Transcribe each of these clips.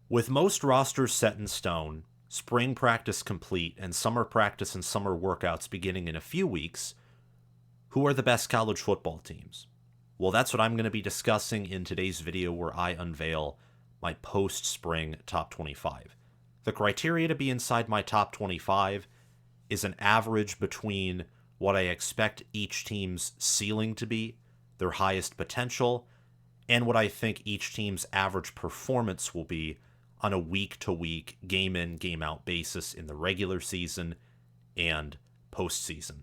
With most rosters set in stone, spring practice complete, and summer practice and summer workouts beginning in a few weeks, who are the best college football teams? Well, that's what I'm going to be discussing in today's video where I unveil my post-spring top 25. The criteria to be inside my top 25 is an average between what I expect each team's ceiling to be, their highest potential, and what I think each team's average performance will be on a week-to-week, game-in, game-out basis in the regular season and postseason.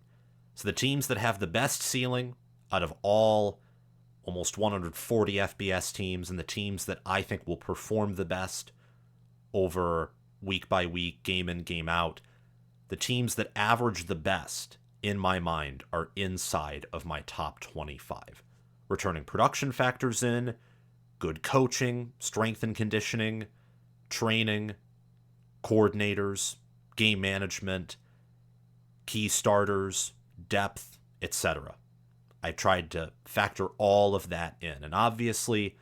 So the teams that have the best ceiling out of all almost 140 FBS teams and the teams that I think will perform the best over week by week, game in, game out, the teams that average the best in my mind are inside of my top 25. Returning production factors in, good coaching, strength and conditioning, training, coordinators, game management, key starters, depth, etc. I tried to factor all of that in. And obviously,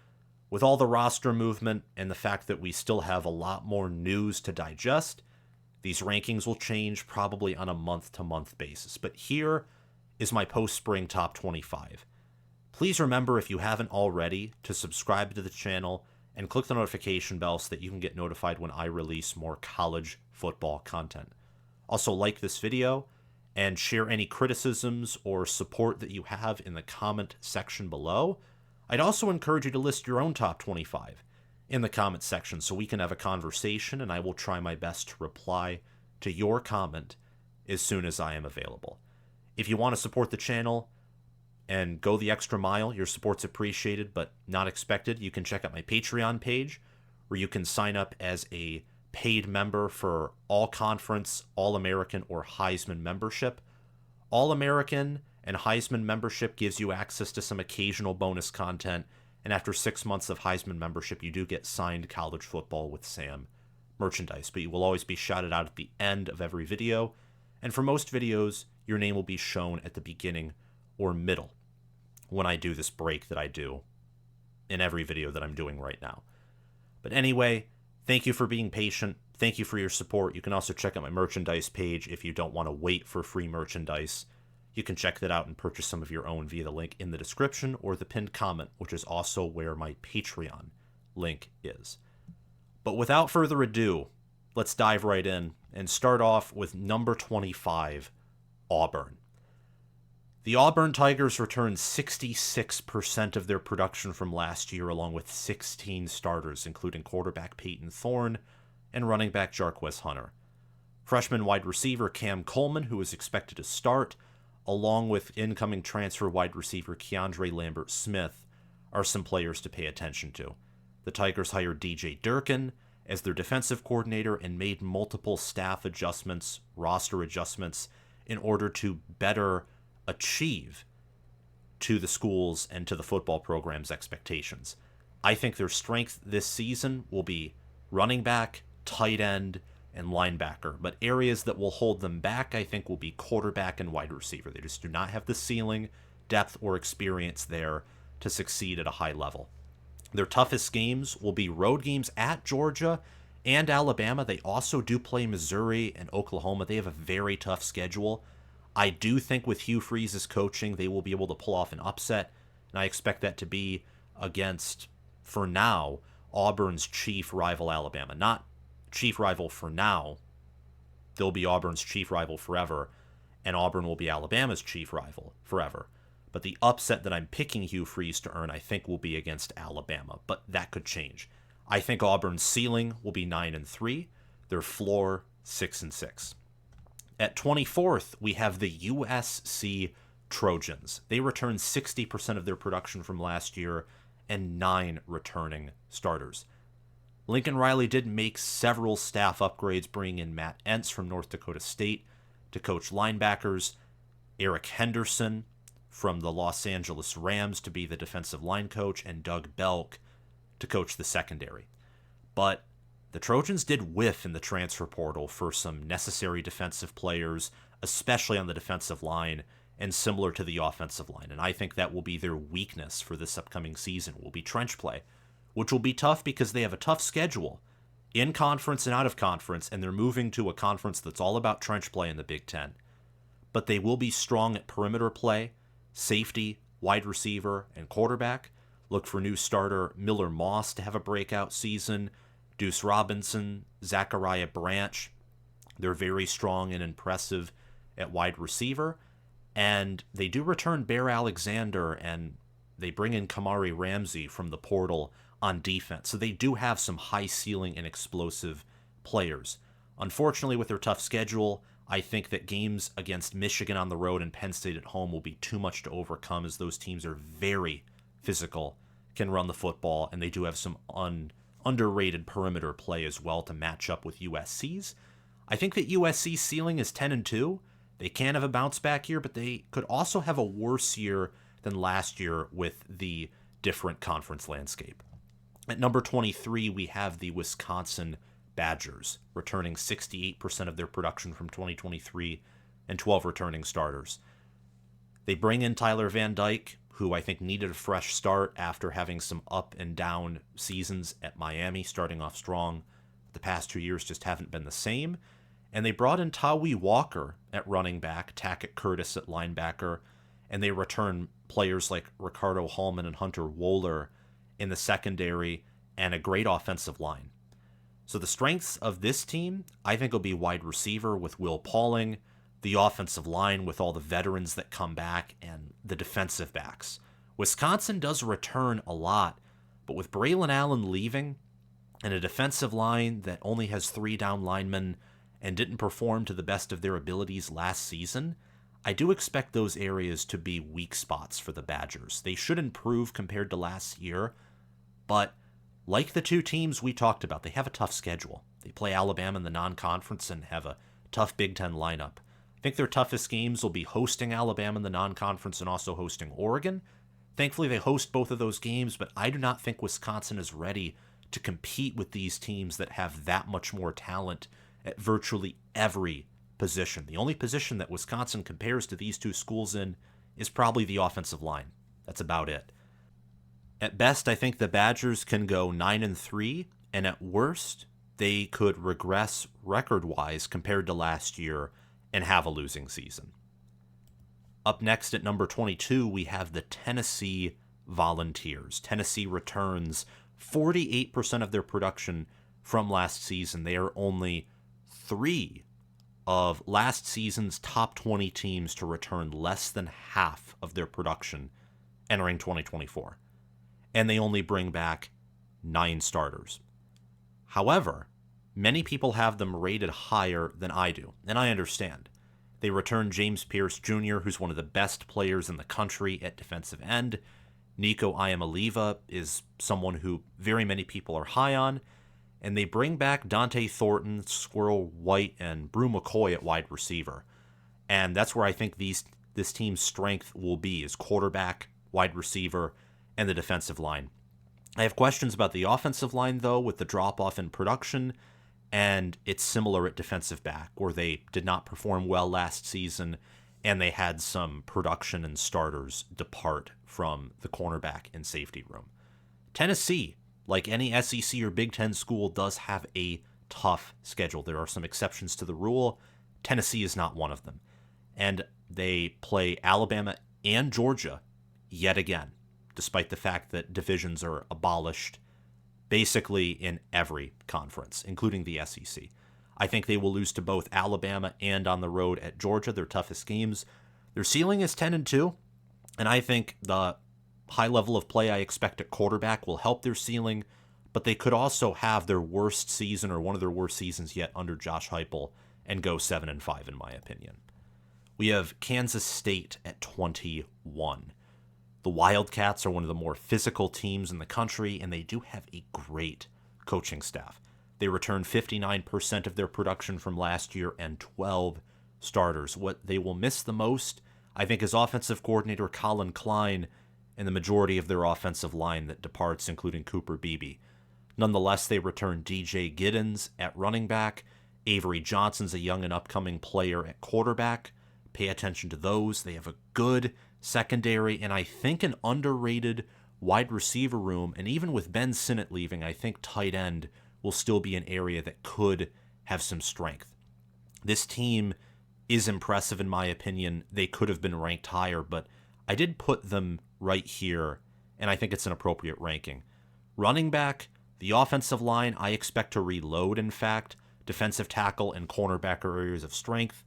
with all the roster movement and the fact that we still have a lot more news to digest, these rankings will change probably on a month-to-month basis. But here is my post-spring top 25. Please remember, if you haven't already, to subscribe to the channel and click the notification bell so that you can get notified when I release more college football content. Also, like this video and share any criticisms or support that you have in the comment section below. I'd also encourage you to list your own top 25 in the comment section so we can have a conversation, and I will try my best to reply to your comment as soon as I am available. If you want to support the channel and go the extra mile, your support's appreciated but not expected, you can check out my Patreon page where you can sign up as a paid member for all-conference, all-American, or Heisman membership. All-American and Heisman membership gives you access to some occasional bonus content, and after 6 months of Heisman membership, you do get signed College Football with Sam merchandise, but you will always be shouted out at the end of every video, and for most videos, your name will be shown at the beginning or middle when I do this break that I do in every video that I'm doing right now. But anyway, thank you for being patient. Thank you for your support. You can also check out my merchandise page if you don't want to wait for free merchandise. You can check that out and purchase some of your own via the link in the description or the pinned comment, which is also where my Patreon link is. But without further ado, let's dive right in and start off with number 25, Auburn. The Auburn Tigers returned 66% of their production from last year, along with 16 starters, including quarterback Peyton Thorne and running back Jarquez Hunter. Freshman wide receiver Cam Coleman, who is expected to start, along with incoming transfer wide receiver Keandre Lambert-Smith, are some players to pay attention to. The Tigers hired DJ Durkin as their defensive coordinator and made multiple staff adjustments, roster adjustments, in order to better achieve to the schools and to the football program's expectations. I think their strength this season will be running back, tight end, and linebacker, but areas that will hold them back, I think, will be quarterback and wide receiver. They just do not have the ceiling, depth, or experience there to succeed at a high level. Their toughest games will be road games at Georgia and Alabama. They also do play Missouri and Oklahoma. They have a very tough schedule. I do think with Hugh Freeze's coaching, they will be able to pull off an upset, and I expect that to be against, for now, Auburn's chief rival, Alabama. Not chief rival for now. They'll be Auburn's chief rival forever, and Auburn will be Alabama's chief rival forever. But the upset that I'm picking Hugh Freeze to earn, I think, will be against Alabama, but that could change. I think Auburn's ceiling will be 9-3, their floor 6-6. At 24th, we have the USC Trojans. They returned 60% of their production from last year and 9 returning starters. Lincoln Riley did make several staff upgrades, bringing in Matt Entz from North Dakota State to coach linebackers, Eric Henderson from the Los Angeles Rams to be the defensive line coach, and Doug Belk to coach the secondary. But the Trojans did whiff in the transfer portal for some necessary defensive players, especially on the defensive line and similar to the offensive line. And I think that will be their weakness for this upcoming season, will be trench play, which will be tough because they have a tough schedule in conference and out of conference, and they're moving to a conference that's all about trench play in the Big Ten. But they will be strong at perimeter play, safety, wide receiver, and quarterback. Look for new starter Miller Moss to have a breakout season, Deuce Robinson, Zachariah Branch. They're very strong and impressive at wide receiver. And they do return Bear Alexander, and they bring in Kamari Ramsey from the portal on defense. So they do have some high ceiling and explosive players. Unfortunately, with their tough schedule, I think that games against Michigan on the road and Penn State at home will be too much to overcome, as those teams are very physical, can run the football, and they do have some underrated perimeter play as well to match up with USC's. I think that USC's ceiling is 10-2. They can have a bounce back year, but they could also have a worse year than last year with the different conference landscape. At number 23, we have the Wisconsin Badgers, returning 68% of their production from 2023 and 12 returning starters. They bring in Tyler Van Dyke, who I think needed a fresh start after having some up and down seasons at Miami, starting off strong. The past 2 years just haven't been the same. And they brought in Tawi Walker at running back, Tackett Curtis at linebacker, and they return players like Ricardo Hallman and Hunter Wohler in the secondary, and a great offensive line. So the strengths of this team, I think, will be wide receiver with Will Pauling, the offensive line with all the veterans that come back, and the defensive backs. Wisconsin does return a lot, but with Braylon Allen leaving and a defensive line that only has 3 down linemen and didn't perform to the best of their abilities last season, I do expect those areas to be weak spots for the Badgers. They should improve compared to last year, but like the two teams we talked about, they have a tough schedule. They play Alabama in the non-conference and have a tough Big Ten lineup. I think their toughest games will be hosting Alabama in the non-conference and also hosting Oregon. Thankfully, they host both of those games, but I do not think Wisconsin is ready to compete with these teams that have that much more talent at virtually every position. The only position that Wisconsin compares to these two schools in is probably the offensive line. That's about it. At best, I think the Badgers can go 9-3, and at worst, they could regress record-wise compared to last year and have a losing season. Up next at number 22, we have the Tennessee Volunteers. Tennessee returns 48% of their production from last season. They are only 3 of last season's top 20 teams to return less than half of their production entering 2024. And they only bring back 9 starters. However, many people have them rated higher than I do, and I understand. They return James Pierce Jr., who's one of the best players in the country at defensive end. Nico Iamaleava is someone who very many people are high on. And they bring back Dante Thornton, Squirrel White, and Brew McCoy at wide receiver. And that's where I think this team's strength will be, is quarterback, wide receiver, and the defensive line. I have questions about the offensive line, though, with the drop-off in production, and it's similar at defensive back, where they did not perform well last season, and they had some production and starters depart from the cornerback and safety room. Tennessee, like any SEC or Big Ten school, does have a tough schedule. There are some exceptions to the rule. Tennessee is not one of them. And they play Alabama and Georgia yet again, despite the fact that divisions are abolished basically in every conference, including the SEC. I think they will lose to both Alabama and on the road at Georgia, their toughest games. Their ceiling is 10-2, and I think the high level of play I expect at quarterback will help their ceiling, but they could also have their worst season or one of their worst seasons yet under Josh Heupel and go 7-5 in my opinion. We have Kansas State at 21. The Wildcats are one of the more physical teams in the country, and they do have a great coaching staff. They returned 59% of their production from last year and 12 starters. What they will miss the most, I think, is offensive coordinator Colin Klein and the majority of their offensive line that departs, including Cooper Beebe. Nonetheless, they return DJ Giddens at running back. Avery Johnson's a young and upcoming player at quarterback. Pay attention to those. They have a good secondary and I think an underrated wide receiver room. And even with Ben Sinnott leaving, I think tight end will still be an area that could have some strength. This team is impressive in my opinion. They could have been ranked higher, but I did put them right here, and I think it's an appropriate ranking. Running back, the offensive line, I expect to reload, in fact. Defensive tackle and cornerback are areas of strength.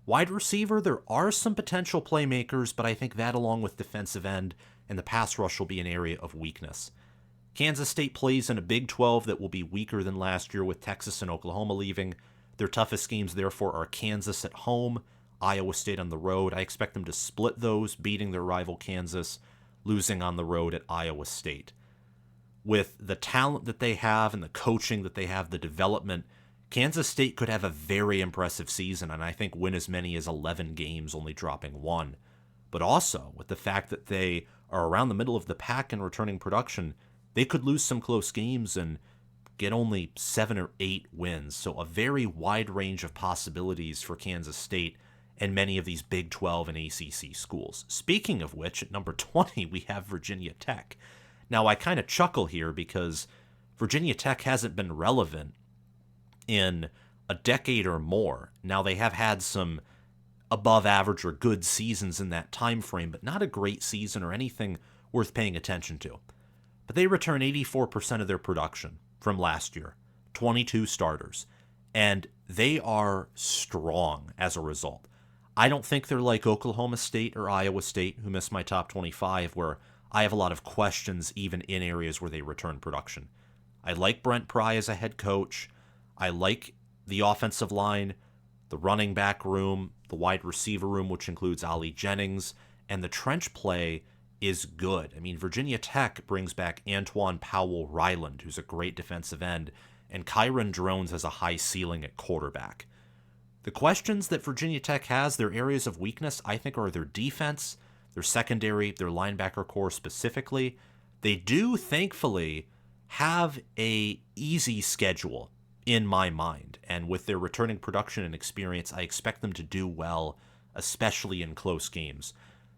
Wide receiver, there are some potential playmakers, but I think that along with defensive end and the pass rush will be an area of weakness. Kansas State plays in a Big 12 that will be weaker than last year with Texas and Oklahoma leaving. Their toughest games, therefore, are Kansas at home, Iowa State on the road. I expect them to split those, beating their rival Kansas, losing on the road at Iowa State. With the talent that they have and the coaching that they have, the development, Kansas State could have a very impressive season and I think win as many as 11 games, only dropping one. But also, with the fact that they are around the middle of the pack in returning production, they could lose some close games and get only 7 or 8 wins. So a very wide range of possibilities for Kansas State and many of these Big 12 and ACC schools. Speaking of which, at number 20, we have Virginia Tech. Now, I kind of chuckle here because Virginia Tech hasn't been relevant in a decade or more. Now, they have had some above average or good seasons in that time frame, but not a great season or anything worth paying attention to. But they return 84% of their production from last year, 22 starters, and they are strong as a result. I don't think they're like Oklahoma State or Iowa State, who missed my top 25, where I have a lot of questions even in areas where they return production. I like Brent Pry as a head coach. I like the offensive line, the running back room, the wide receiver room, which includes Ollie Jennings, and the trench play is good. I mean, Virginia Tech brings back Antoine Powell-Ryland, who's a great defensive end, and Kyron Drones has a high ceiling at quarterback. The questions that Virginia Tech has, their areas of weakness, I think are their defense, their secondary, their linebacker core specifically. They do, thankfully, have a easy schedule in my mind, and with their returning production and experience, I expect them to do well, especially in close games.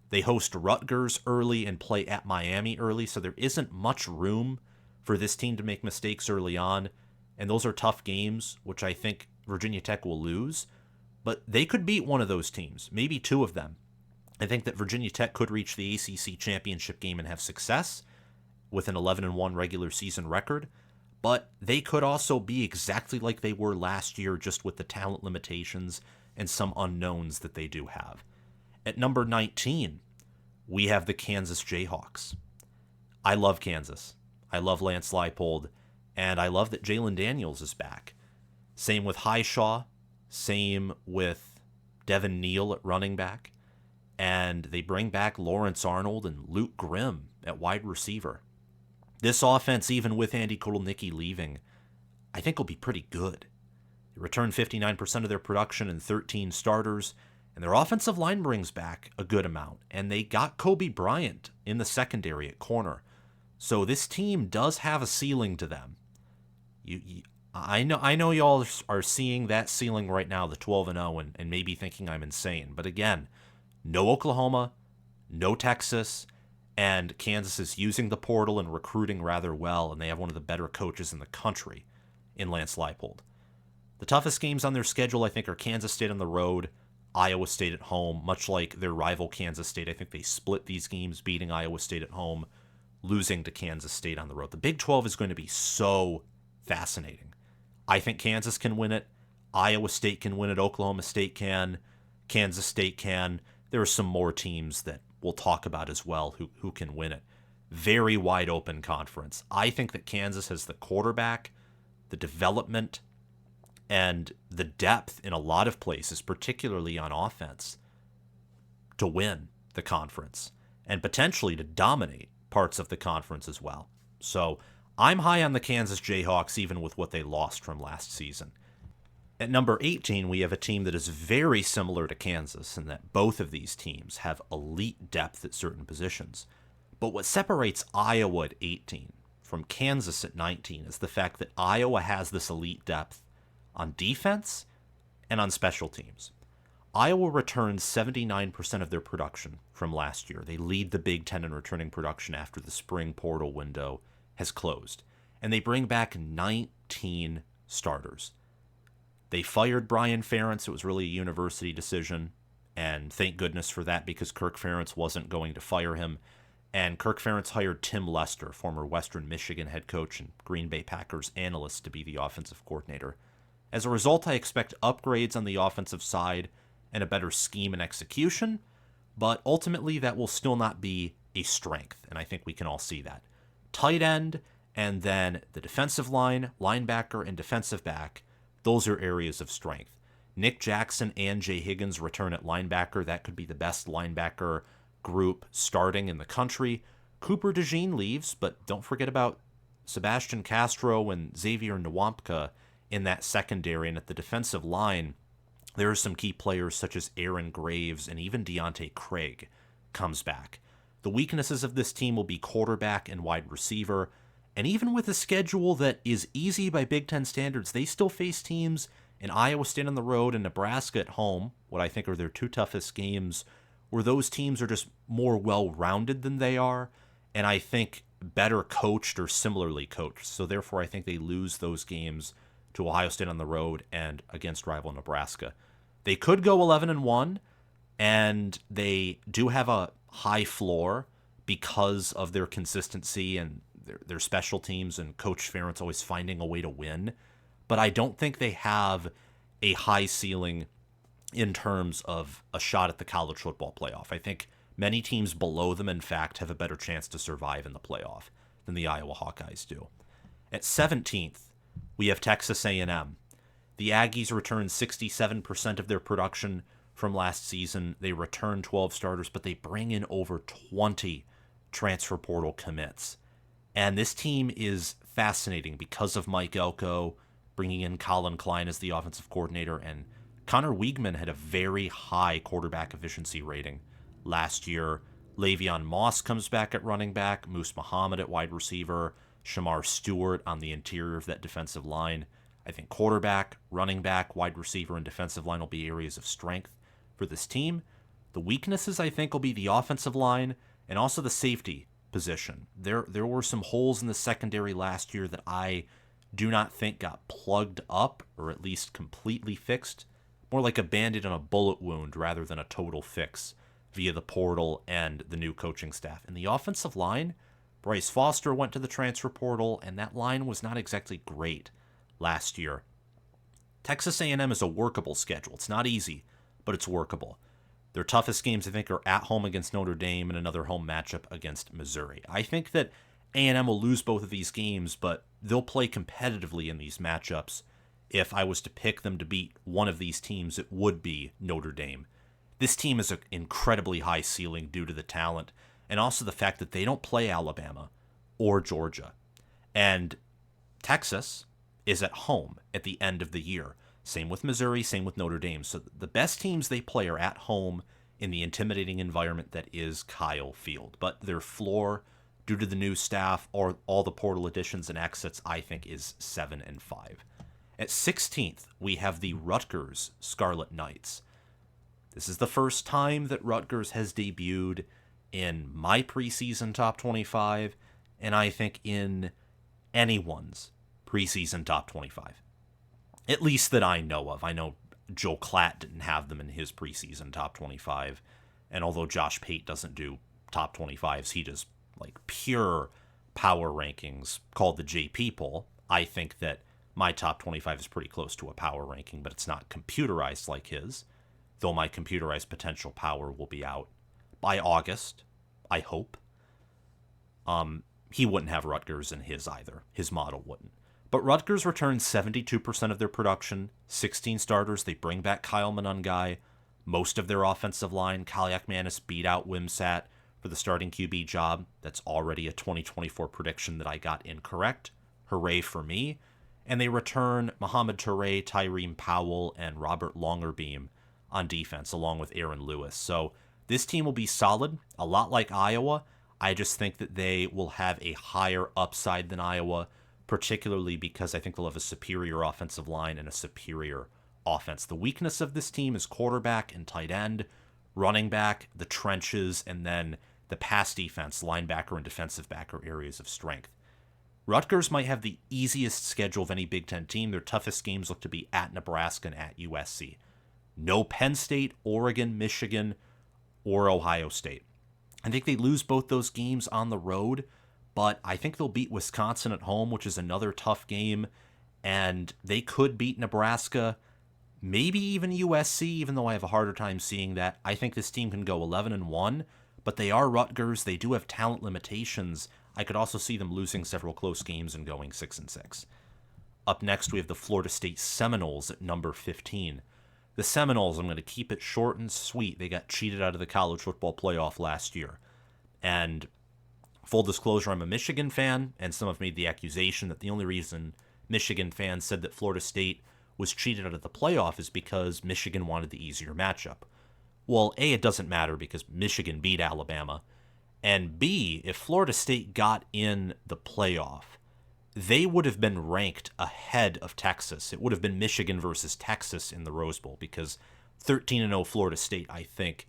They host Rutgers early and play at Miami early, so there isn't much room for this team to make mistakes early on, and those are tough games, which I think Virginia Tech will lose, but they could beat one of those teams, maybe two of them. I think that Virginia Tech could reach the ACC championship game and have success with an 11-1 regular season record, but they could also be exactly like they were last year, just with the talent limitations and some unknowns that they do have. At number 19, we have the Kansas Jayhawks. I love Kansas. I love Lance Leipold, and I love that Jalen Daniels is back. Same with Highshaw, same with Devin Neal at running back, and they bring back Lawrence Arnold and Luke Grimm at wide receiver. This offense, even with Andy Kotelnicki leaving, I think will be pretty good. They return 59% of their production and 13 starters, and their offensive line brings back a good amount, and they got Kobe Bryant in the secondary at corner. So this team does have a ceiling to them. I know y'all are seeing that ceiling right now, the 12-0, and maybe thinking I'm insane. But again, no Oklahoma, no Texas, and Kansas is using the portal and recruiting rather well, and they have one of the better coaches in the country in Lance Leipold. The toughest games on their schedule, I think, are Kansas State on the road, Iowa State at home. Much like their rival Kansas State, I think they split these games, beating Iowa State at home, losing to Kansas State on the road. The Big 12 is going to be so fascinating. I think Kansas can win it. Iowa State can win it. Oklahoma State can. Kansas State can. There are some more teams that we'll talk about as well who can win it. Very wide open conference. I think that Kansas has the quarterback, the development, and the depth in a lot of places, particularly on offense, to win the conference and potentially to dominate parts of the conference as well. So I'm high on the Kansas Jayhawks, even with what they lost from last season. At number 18, we have a team that is very similar to Kansas in that both of these teams have elite depth at certain positions. But what separates Iowa at 18 from Kansas at 19 is the fact that Iowa has this elite depth on defense and on special teams. Iowa returns 79% of their production from last year. They lead the Big Ten in returning production after the spring portal window has closed. and they bring back 19 starters. They fired Brian Ferentz. It was really a university decision, and thank goodness for that because Kirk Ferentz wasn't going to fire him. And Kirk Ferentz hired Tim Lester, former Western Michigan head coach and Green Bay Packers analyst, to be the offensive coordinator. As a result, I expect upgrades on the offensive side and a better scheme and execution, but ultimately that will still not be a strength, and I think we can all see that. Tight end, and then the defensive line, linebacker, and defensive back, those are areas of strength. Nick Jackson and Jay Higgins return at linebacker. That could be the best linebacker group starting in the country. Cooper DeJean leaves, but don't forget about Sebastian Castro and Xavier Nwampka in that secondary. And at the defensive line, there are some key players such as Aaron Graves and even Deontay Craig comes back. The weaknesses of this team will be quarterback and wide receiver. And even with a schedule that is easy by Big Ten standards, they still face teams in Iowa State on the road and Nebraska at home, what I think are their two toughest games, where those teams are just more well-rounded than they are, and I think better coached or similarly coached. So therefore, I think they lose those games to Ohio State on the road and against rival Nebraska. They could go 11-1, and they do have a high floor because of their consistency and their special teams and Coach Ferentz always finding a way to win. But I don't think they have a high ceiling in terms of a shot at the college football playoff. I think many teams below them, in fact, have a better chance to survive in the playoff than the Iowa Hawkeyes do. At 17th, we have Texas A&M. The Aggies returned 67% of their production from last season. They return 12 starters, but they bring in over 20 transfer portal commits. And this team is fascinating because of Mike Elko bringing in Colin Klein as the offensive coordinator, and Connor Wiegman had a very high quarterback efficiency rating last year. Le'Veon Moss comes back at running back, Moose Muhammad at wide receiver, Shamar Stewart on the interior of that defensive line. I think quarterback, running back, wide receiver, and defensive line will be areas of strength for this team. The weaknesses, I think, will be the offensive line and also the safety position. There were some holes in the secondary last year that I do not think got plugged up or at least completely fixed. More like a band-aid on a bullet wound rather than a total fix via the portal and the new coaching staff. And the offensive line, Bryce Foster went to the transfer portal, and that line was not exactly great last year. Texas A&M is a workable schedule. It's not easy, but it's workable. Their toughest games, I think, are at home against Notre Dame and another home matchup against Missouri. I think that A&M will lose both of these games, but they'll play competitively in these matchups. If I was to pick them to beat one of these teams, it would be Notre Dame. This team is an incredibly high ceiling due to the talent and also the fact that they don't play Alabama or Georgia. And Texas is at home at the end of the year. Same with Missouri, same with Notre Dame. So the best teams they play are at home in the intimidating environment that is Kyle Field. But their floor, due to the new staff or all the portal additions and exits, I think is 7-5. At 16th, we have the Rutgers Scarlet Knights. This is the first time that Rutgers has debuted in my preseason top 25, and I think in anyone's preseason top 25. At least that I know of. I know Joe Klatt didn't have them in his preseason top 25, and although Josh Pate doesn't do top 25s, he does like pure power rankings called the JP poll. I think that my top 25 is pretty close to a power ranking, but it's not computerized like his, though my computerized potential power will be out by August, I hope. He wouldn't have Rutgers in his either. His model wouldn't. But Rutgers returned 72% of their production, 16 starters. They bring back Kyle Monangai, most of their offensive line. Kaliak Manis beat out Wimsat for the starting QB job. That's already a 2024 prediction that I got incorrect. Hooray for me. And they return Mohamed Toure, Tyreen Powell, and Robert Longerbeam on defense, along with Aaron Lewis. So this team will be solid, a lot like Iowa. I just think that they will have a higher upside than Iowa, particularly because I think they'll have a superior offensive line and a superior offense. The weakness of this team is quarterback and tight end, running back, the trenches, and then the pass defense, linebacker and defensive back are areas of strength. Rutgers might have the easiest schedule of any Big Ten team. Their toughest games look to be at Nebraska and at USC. No Penn State, Oregon, Michigan, or Ohio State. I think they lose both those games on the road, but I think they'll beat Wisconsin at home, which is another tough game, and they could beat Nebraska, maybe even USC, even though I have a harder time seeing that. I think this team can go 11-1, but they are Rutgers. They do have talent limitations. I could also see them losing several close games and going 6-6. Up next, we have the Florida State Seminoles at number 15. The Seminoles, I'm going to keep it short and sweet. They got cheated out of the college football playoff last year. And full disclosure, I'm a Michigan fan, and some have made the accusation that the only reason Michigan fans said that Florida State was cheated out of the playoff is because Michigan wanted the easier matchup. Well, A, it doesn't matter because Michigan beat Alabama. And B, if Florida State got in the playoff, they would have been ranked ahead of Texas. It would have been Michigan versus Texas in the Rose Bowl because 13-0 Florida State, I think,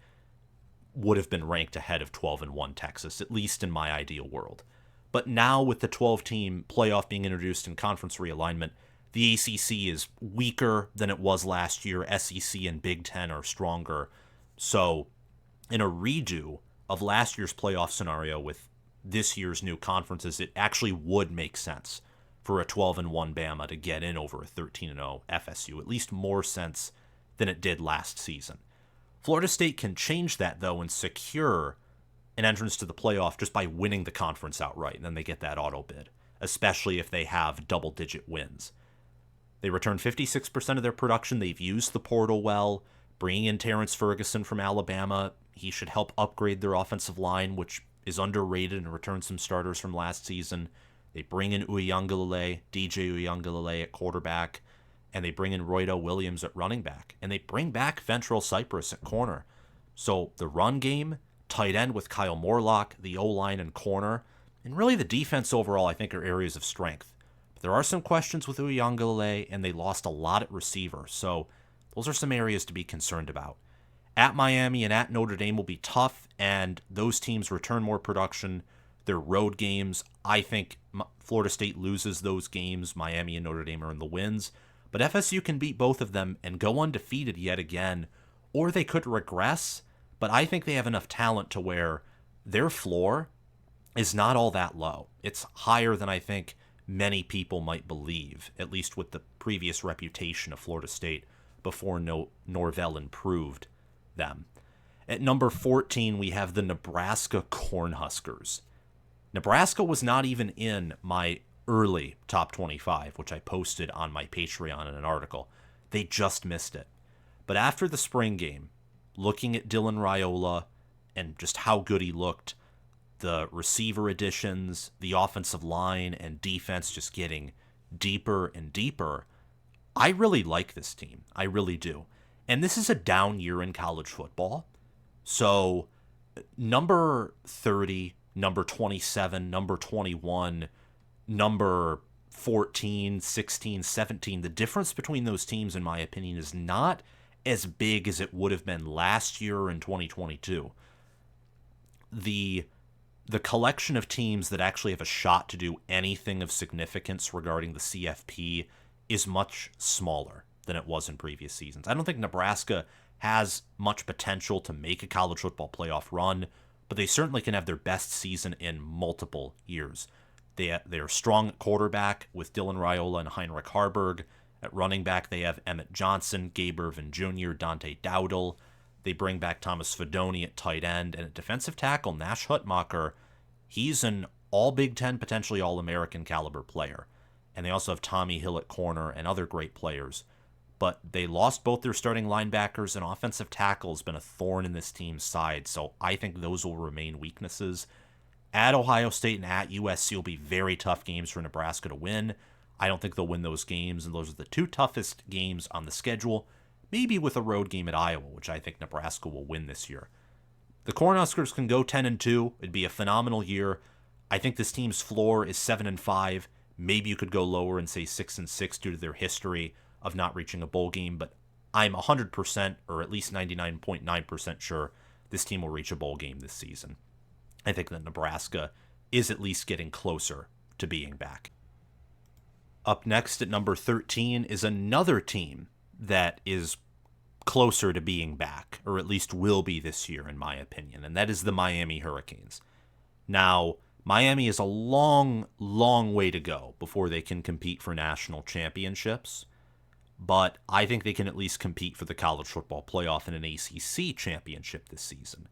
would have been ranked ahead of 12-1 Texas, at least in my ideal world. But now with the 12-team playoff being introduced in conference realignment, the ACC is weaker than it was last year. SEC and Big Ten are stronger. So in a redo of last year's playoff scenario with this year's new conferences, it actually would make sense for a 12-1 Bama to get in over a 13-0 FSU, at least more sense than it did last season. Florida State can change that, though, and secure an entrance to the playoff just by winning the conference outright, and then they get that auto bid, especially if they have double-digit wins. They return 56% of their production. They've used the portal well, bringing in Terrence Ferguson from Alabama. He should help upgrade their offensive line, which is underrated, and return some starters from last season. They bring in Uiagalelei, DJ Uiagalelei at quarterback, and they bring in Roydo Williams at running back, and they bring back Ventrell Cypress at corner. So the run game, tight end with Kyle Morlock, the O-line and corner, and really the defense overall, I think, are areas of strength. But there are some questions with Uiagalelei, and they lost a lot at receiver, so those are some areas to be concerned about. At Miami and at Notre Dame will be tough, and those teams return more production. They're road games. I think Florida State loses those games. Miami and Notre Dame are in the wins. But FSU can beat both of them and go undefeated yet again, or they could regress. But I think they have enough talent to where their floor is not all that low. It's higher than I think many people might believe, at least with the previous reputation of Florida State before Norvell improved them. At number 14, we have the Nebraska Cornhuskers. Nebraska was not even in my early top 25, which I posted on my Patreon in an article. They just missed it. But after the spring game, looking at Dylan Raiola and just how good he looked, the receiver additions, the offensive line and defense just getting deeper and deeper, I really like this team. I really do. And this is a down year in college football. So number 30, number 27, number 21, number 14, 16, 17, the difference between those teams, in my opinion, is not as big as it would have been last year in 2022. The collection of teams that actually have a shot to do anything of significance regarding the CFP is much smaller than it was in previous seasons. I don't think Nebraska has much potential to make a college football playoff run, but they certainly can have their best season in multiple years. They are strong at quarterback with Dylan Raiola and Heinrich Harburg. At running back, they have Emmett Johnson, Gabe Ervin Jr., Dante Dowdle. They bring back Thomas Fedoni at tight end. And at defensive tackle, Nash Hutmacher, he's an all-Big Ten, potentially all-American caliber player. And they also have Tommy Hill at corner and other great players. But they lost both their starting linebackers, and offensive tackle has been a thorn in this team's side. So I think those will remain weaknesses. At Ohio State and at USC will be very tough games for Nebraska to win. I don't think they'll win those games, and those are the two toughest games on the schedule, maybe with a road game at Iowa, which I think Nebraska will win this year. The Cornhuskers can go 10-2. It'd be a phenomenal year. I think this team's floor is 7-5. Maybe you could go lower and say 6-6 due to their history of not reaching a bowl game, but I'm 100% or at least 99.9% sure this team will reach a bowl game this season. I think that Nebraska is at least getting closer to being back. Up next at number 13 is another team that is closer to being back, or at least will be this year, in my opinion, and that is the Miami Hurricanes. Now, Miami is a long, long way to go before they can compete for national championships, but I think they can at least compete for the college football playoff and an ACC championship this season.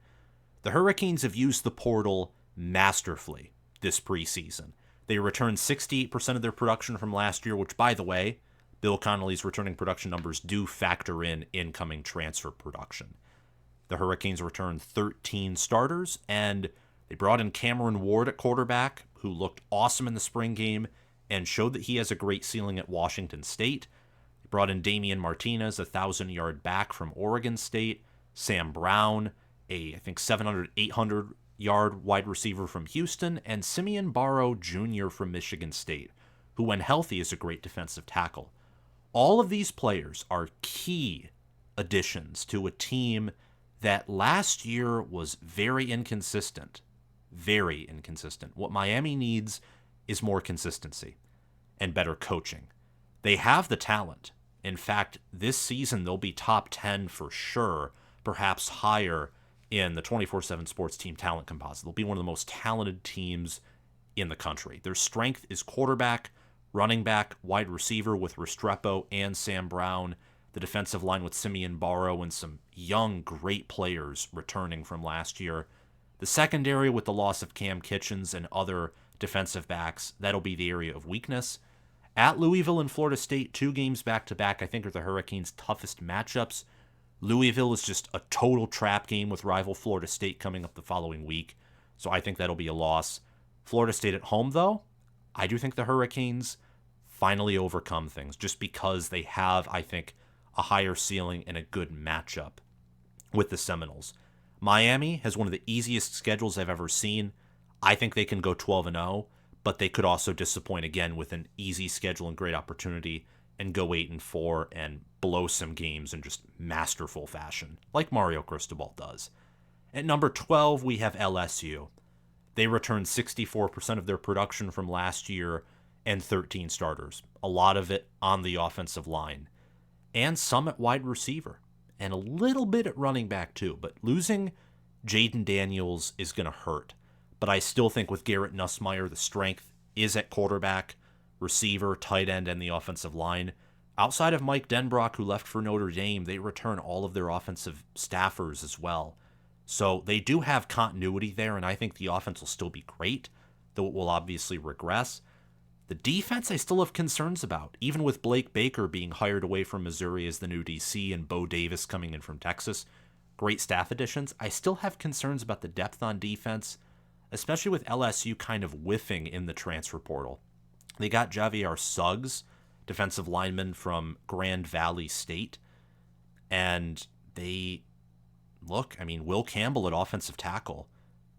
The Hurricanes have used the portal masterfully this preseason. They returned 68% of their production from last year, which, by the way, Bill Connolly's returning production numbers do factor in incoming transfer production. The Hurricanes returned 13 starters, and they brought in Cameron Ward at quarterback, who looked awesome in the spring game and showed that he has a great ceiling at Washington State. They brought in Damian Martinez, a 1,000-yard back from Oregon State, Sam Brown, I think 700, 800-yard wide receiver from Houston, and Simeon Barrow Jr. from Michigan State, who when healthy is a great defensive tackle. All of these players are key additions to a team that last year was very inconsistent. Very inconsistent. What Miami needs is more consistency and better coaching. They have the talent. In fact, this season they'll be top 10 for sure, perhaps higher in the 24/7 Sports Team Talent Composite. They'll be one of the most talented teams in the country. Their strength is quarterback, running back, wide receiver with Restrepo and Sam Brown, the defensive line with Simeon Barrow and some young, great players returning from last year. The secondary with the loss of Cam Kitchens and other defensive backs, that'll be the area of weakness. At Louisville and Florida State, 2 games back-to-back, I think are the Hurricanes' toughest matchups. Louisville is just a total trap game with rival Florida State coming up the following week, so I think that'll be a loss. Florida State at home, though, I do think the Hurricanes finally overcome things just because they have, I think, a higher ceiling and a good matchup with the Seminoles. Miami has one of the easiest schedules I've ever seen. I think they can go 12-0, but they could also disappoint again with an easy schedule and great opportunity and go 8-4 and blow some games in just masterful fashion, like Mario Cristobal does. At number 12, we have LSU. They returned 64% of their production from last year and 13 starters, a lot of it on the offensive line, and some at wide receiver, and a little bit at running back too. But losing Jaden Daniels is going to hurt. But I still think with Garrett Nussmeier, the strength is at quarterback, receiver, tight end, and the offensive line. Outside of Mike Denbrock, who left for Notre Dame, they return all of their offensive staffers as well. So they do have continuity there, and I think the offense will still be great, though it will obviously regress. The defense I still have concerns about, even with Blake Baker being hired away from Missouri as the new DC and Bo Davis coming in from Texas. Great staff additions. I still have concerns about the depth on defense, especially with LSU kind of whiffing in the transfer portal. They got Javier Suggs, defensive lineman from Grand Valley State, and Will Campbell at offensive tackle,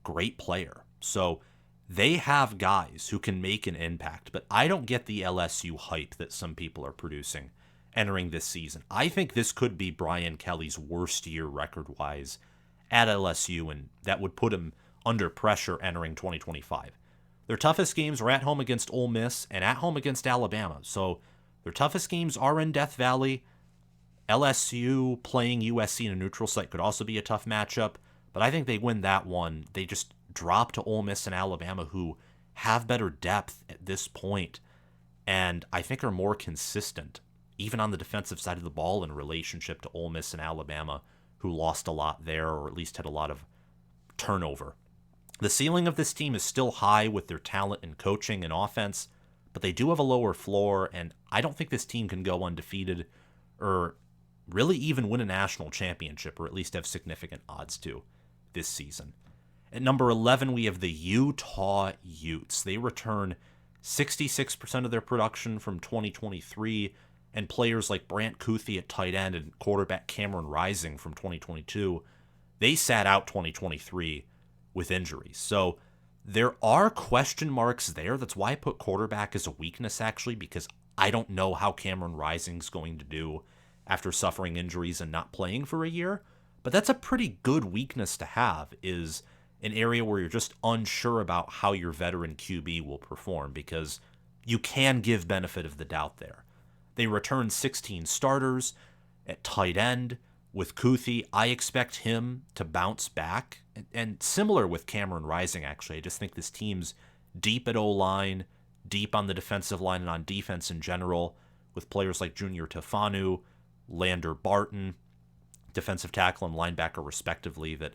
great player. So they have guys who can make an impact, but I don't get the LSU hype that some people are producing entering this season. I think this could be Brian Kelly's worst year record-wise at LSU, and that would put him under pressure entering 2025. Their toughest games are at home against Ole Miss and at home against Alabama, so their toughest games are in Death Valley. LSU playing USC in a neutral site could also be a tough matchup, but I think they win that one. They just drop to Ole Miss and Alabama, who have better depth at this point and I think are more consistent, even on the defensive side of the ball in relationship to Ole Miss and Alabama, who lost a lot there or at least had a lot of turnover. The ceiling of this team is still high with their talent and coaching and offense, but they do have a lower floor, and I don't think this team can go undefeated or really even win a national championship, or at least have significant odds to this season. At number 11, we have the Utah Utes. They return 66% of their production from 2023, and players like Brant Kuthi at tight end and quarterback Cameron Rising from 2022, they sat out 2023 with injuries. So there are question marks there. That's why I put quarterback as a weakness, actually, because I don't know how Cameron Rising's going to do after suffering injuries and not playing for a year. But that's a pretty good weakness to have, is an area where you're just unsure about how your veteran QB will perform, because you can give benefit of the doubt there. They returned 16 starters at tight end. With Kuthi, I expect him to bounce back. And similar with Cameron Rising, actually. I just think this team's deep at O-line, deep on the defensive line and on defense in general, with players like Junior Tafanu, Lander Barton, defensive tackle and linebacker respectively, that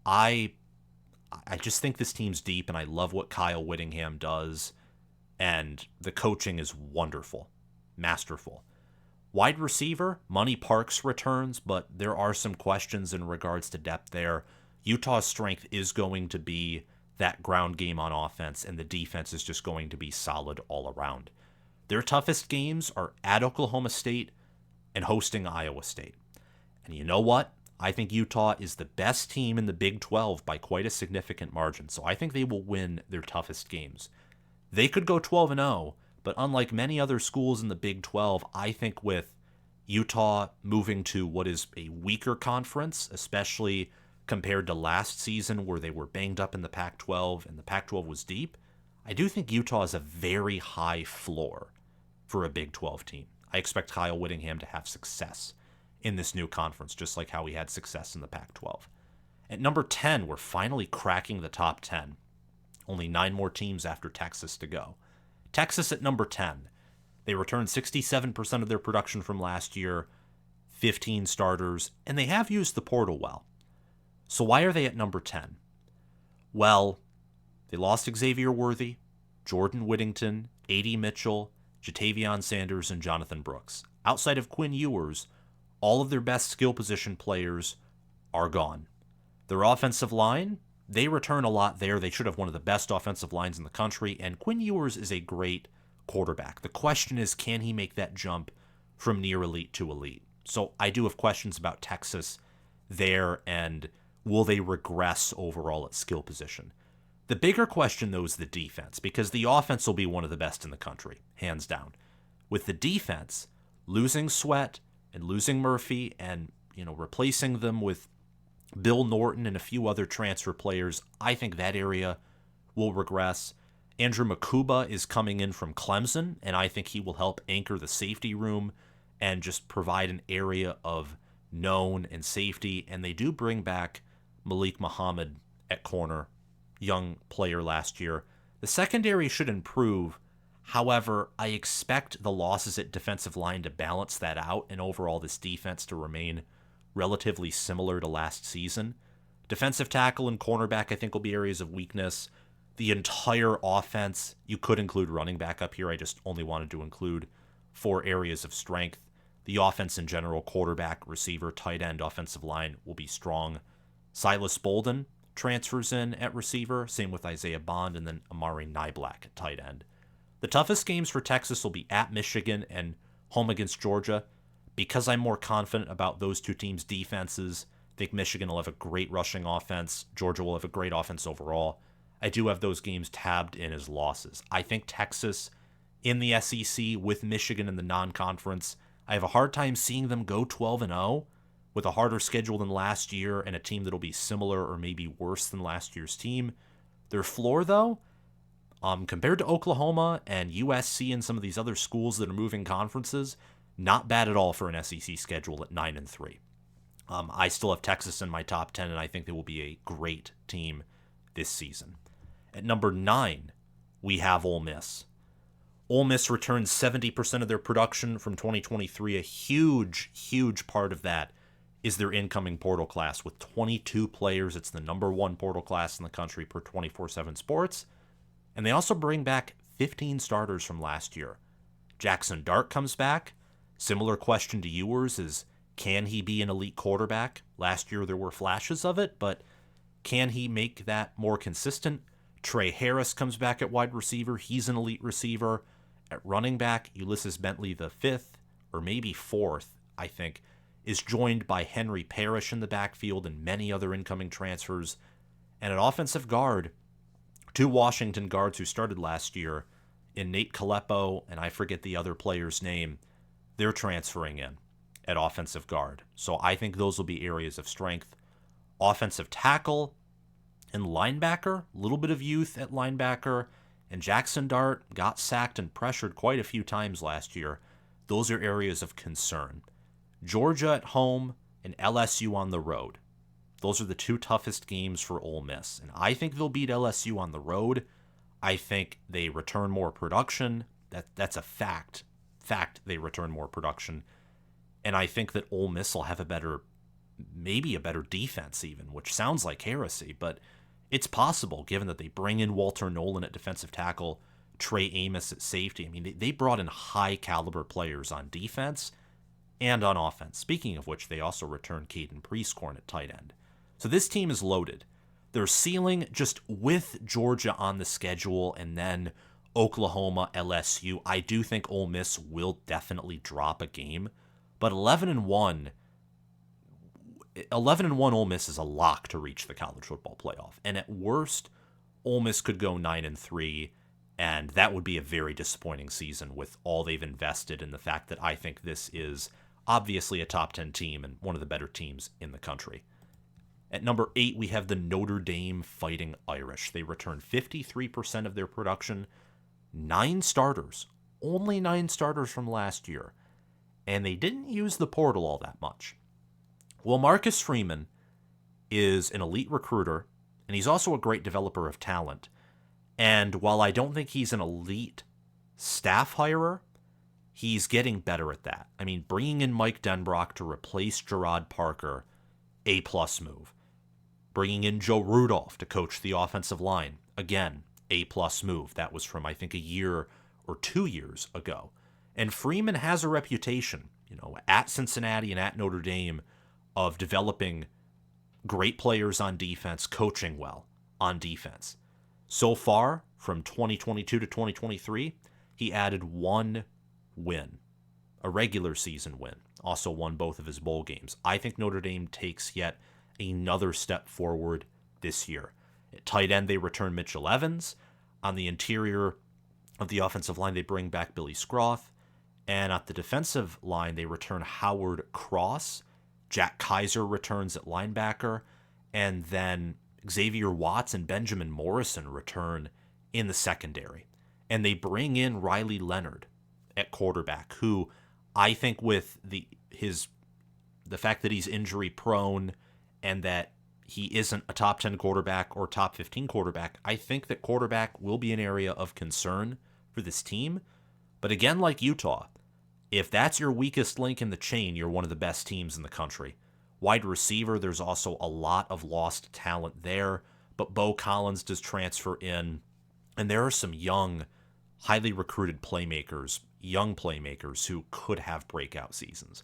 I just think this team's deep, and I love what Kyle Whittingham does, and the coaching is wonderful, masterful. Wide receiver, Money Parks returns, but there are some questions in regards to depth there. Utah's strength is going to be that ground game on offense, and the defense is just going to be solid all around. Their toughest games are at Oklahoma State and hosting Iowa State. And you know what? I think Utah is the best team in the Big 12 by quite a significant margin, so I think they will win their toughest games. They could go 12-0, but unlike many other schools in the Big 12, I think with Utah moving to what is a weaker conference, especially compared to last season where they were banged up in the Pac-12 and the Pac-12 was deep, I do think Utah is a very high floor for a Big 12 team. I expect Kyle Whittingham to have success in this new conference, just like how he had success in the Pac-12. At number 10, we're finally cracking the top 10. Only 9 more teams after Texas to go. Texas at number 10. They returned 67% of their production from last year, 15 starters, and they have used the portal well. So why are they at number 10? Well, they lost Xavier Worthy, Jordan Whittington, A.D. Mitchell, Jatavion Sanders, and Jonathan Brooks. Outside of Quinn Ewers, all of their best skill position players are gone. Their offensive line, they return a lot there. They should have one of the best offensive lines in the country, and Quinn Ewers is a great quarterback. The question is, can he make that jump from near elite to elite? So I do have questions about Texas there, and will they regress overall at skill position? The bigger question, though, is the defense, because the offense will be one of the best in the country, hands down. With the defense, losing Sweat and losing Murphy and, replacing them with Bill Norton and a few other transfer players, I think that area will regress. Andrew Makuba is coming in from Clemson, and I think he will help anchor the safety room and just provide an area of known and safety. And they do bring back Malik Muhammad at corner, young player last year. The secondary should improve. However, I expect the losses at defensive line to balance that out and overall this defense to remain relatively similar to last season. Defensive tackle and cornerback, I think, will be areas of weakness. The entire offense, you could include running back up here. I just only wanted to include 4 areas of strength. The offense in general, quarterback, receiver, tight end, offensive line will be strong. Silas Bolden transfers in at receiver, same with Isaiah Bond, and then Amari Niblack at tight end. The toughest games for Texas will be at Michigan and home against Georgia. Because I'm more confident about those two teams' defenses, I think Michigan will have a great rushing offense. Georgia will have a great offense overall. I do have those games tabbed in as losses. I think Texas in the SEC with Michigan in the non-conference, I have a hard time seeing them go 12-0 with a harder schedule than last year and a team that'll be similar or maybe worse than last year's team. Their floor, though, compared to Oklahoma and USC and some of these other schools that are moving conferences, not bad at all for an SEC schedule at 9-3. I still have Texas in my top 10, and I think they will be a great team this season. At number 9, we have Ole Miss. Ole Miss returned 70% of their production from 2023. A huge, huge part of that is their incoming portal class with 22 players. It's the number 1 portal class in the country per 24/7 Sports. And they also bring back 15 starters from last year. Jackson Dart comes back. Similar question to Ewers is, can he be an elite quarterback? Last year there were flashes of it, but can he make that more consistent? Trey Harris comes back at wide receiver. He's an elite receiver. At running back, Ulysses Bentley, the 5th, or maybe 4th, I think, is joined by Henry Parrish in the backfield and many other incoming transfers. And at offensive guard, 2 Washington guards who started last year in Nate Kalepo, and I forget the other player's name, they're transferring in at offensive guard. So I think those will be areas of strength. Offensive tackle, And linebacker, a little bit of youth at linebacker, and Jackson Dart got sacked and pressured quite a few times last year. Those are areas of concern. Georgia at home and LSU on the road. Those are the two toughest games for Ole Miss. And I think they'll beat LSU on the road. I think they return more production. That's a fact. They return more production. And I think that Ole Miss will have maybe a better defense even, which sounds like heresy, but it's possible given that they bring in Walter Nolan at defensive tackle, Trey Amos at safety. I mean, they brought in high caliber players on defense and on offense. Speaking of which, they also returned Caden Prieskorn at tight end. So this team is loaded. Their ceiling, just with Georgia on the schedule and then Oklahoma, LSU, I do think Ole Miss will definitely drop a game. But 11-1 Ole Miss is a lock to reach the college football playoff. And at worst, Ole Miss could go 9-3, and that would be a very disappointing season with all they've invested in the fact that I think this is obviously a top 10 team and one of the better teams in the country. At number 8, we have the Notre Dame Fighting Irish. They returned 53% of their production, 9 starters, only 9 starters from last year, and they didn't use the portal all that much. Well, Marcus Freeman is an elite recruiter, and he's also a great developer of talent. And while I don't think he's an elite staff hirer, he's getting better at that. I mean, bringing in Mike Denbrock to replace Gerard Parker, A-plus move. Bringing in Joe Rudolph to coach the offensive line, again, A-plus move. That was from, I think, a year or 2 years ago. And Freeman has a reputation, at Cincinnati and at Notre Dame, of developing great players on defense, coaching well on defense. So far, from 2022 to 2023, he added 1 win, a regular season win. Also won both of his bowl games. I think Notre Dame takes yet another step forward this year. At tight end, they return Mitchell Evans. On the interior of the offensive line, they bring back Billy Scroth. And at the defensive line, they return Howard Cross. Jack Kaiser returns at linebacker. And then Xavier Watts and Benjamin Morrison return in the secondary. And they bring in Riley Leonard at quarterback, who I think with the fact that he's injury prone and that he isn't a top 10 quarterback or top 15 quarterback, I think that quarterback will be an area of concern for this team. But again, like Utah, if that's your weakest link in the chain, you're one of the best teams in the country. Wide receiver, there's also a lot of lost talent there, but Bo Collins does transfer in, and there are some young, highly recruited young playmakers who could have breakout seasons.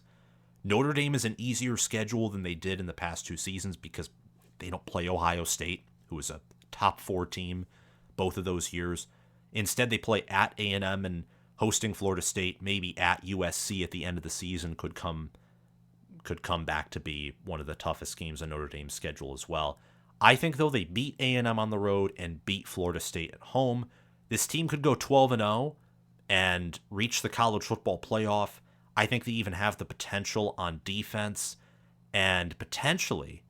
Notre Dame is an easier schedule than they did in the past 2 seasons because they don't play Ohio State, who is a top 4 team both of those years. Instead, they play at A&M, and hosting Florida State, maybe at USC at the end of the season could come back to be one of the toughest games on Notre Dame's schedule as well. I think, though, they beat A&M on the road and beat Florida State at home, this team could go 12-0 and reach the college football playoff. I think they even have the potential on defense and potentially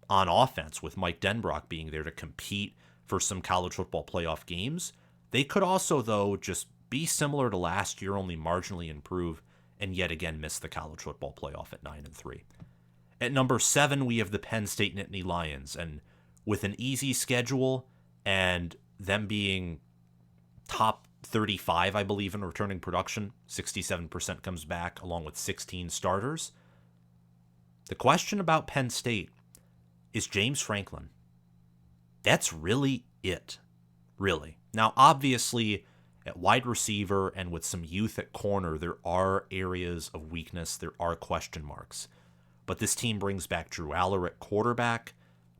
on offense with Mike Denbrock being there to compete for some college football playoff games. They could also, though, just be similar to last year, only marginally improve, and yet again miss the college football playoff at 9-3. At number 7, we have the Penn State Nittany Lions, and with an easy schedule and them being top 35, I believe, in returning production, 67% comes back along with 16 starters. The question about Penn State is James Franklin. That's really it, really. Now, obviously, at wide receiver and with some youth at corner, there are areas of weakness. There are question marks. But this team brings back Drew Aller at quarterback.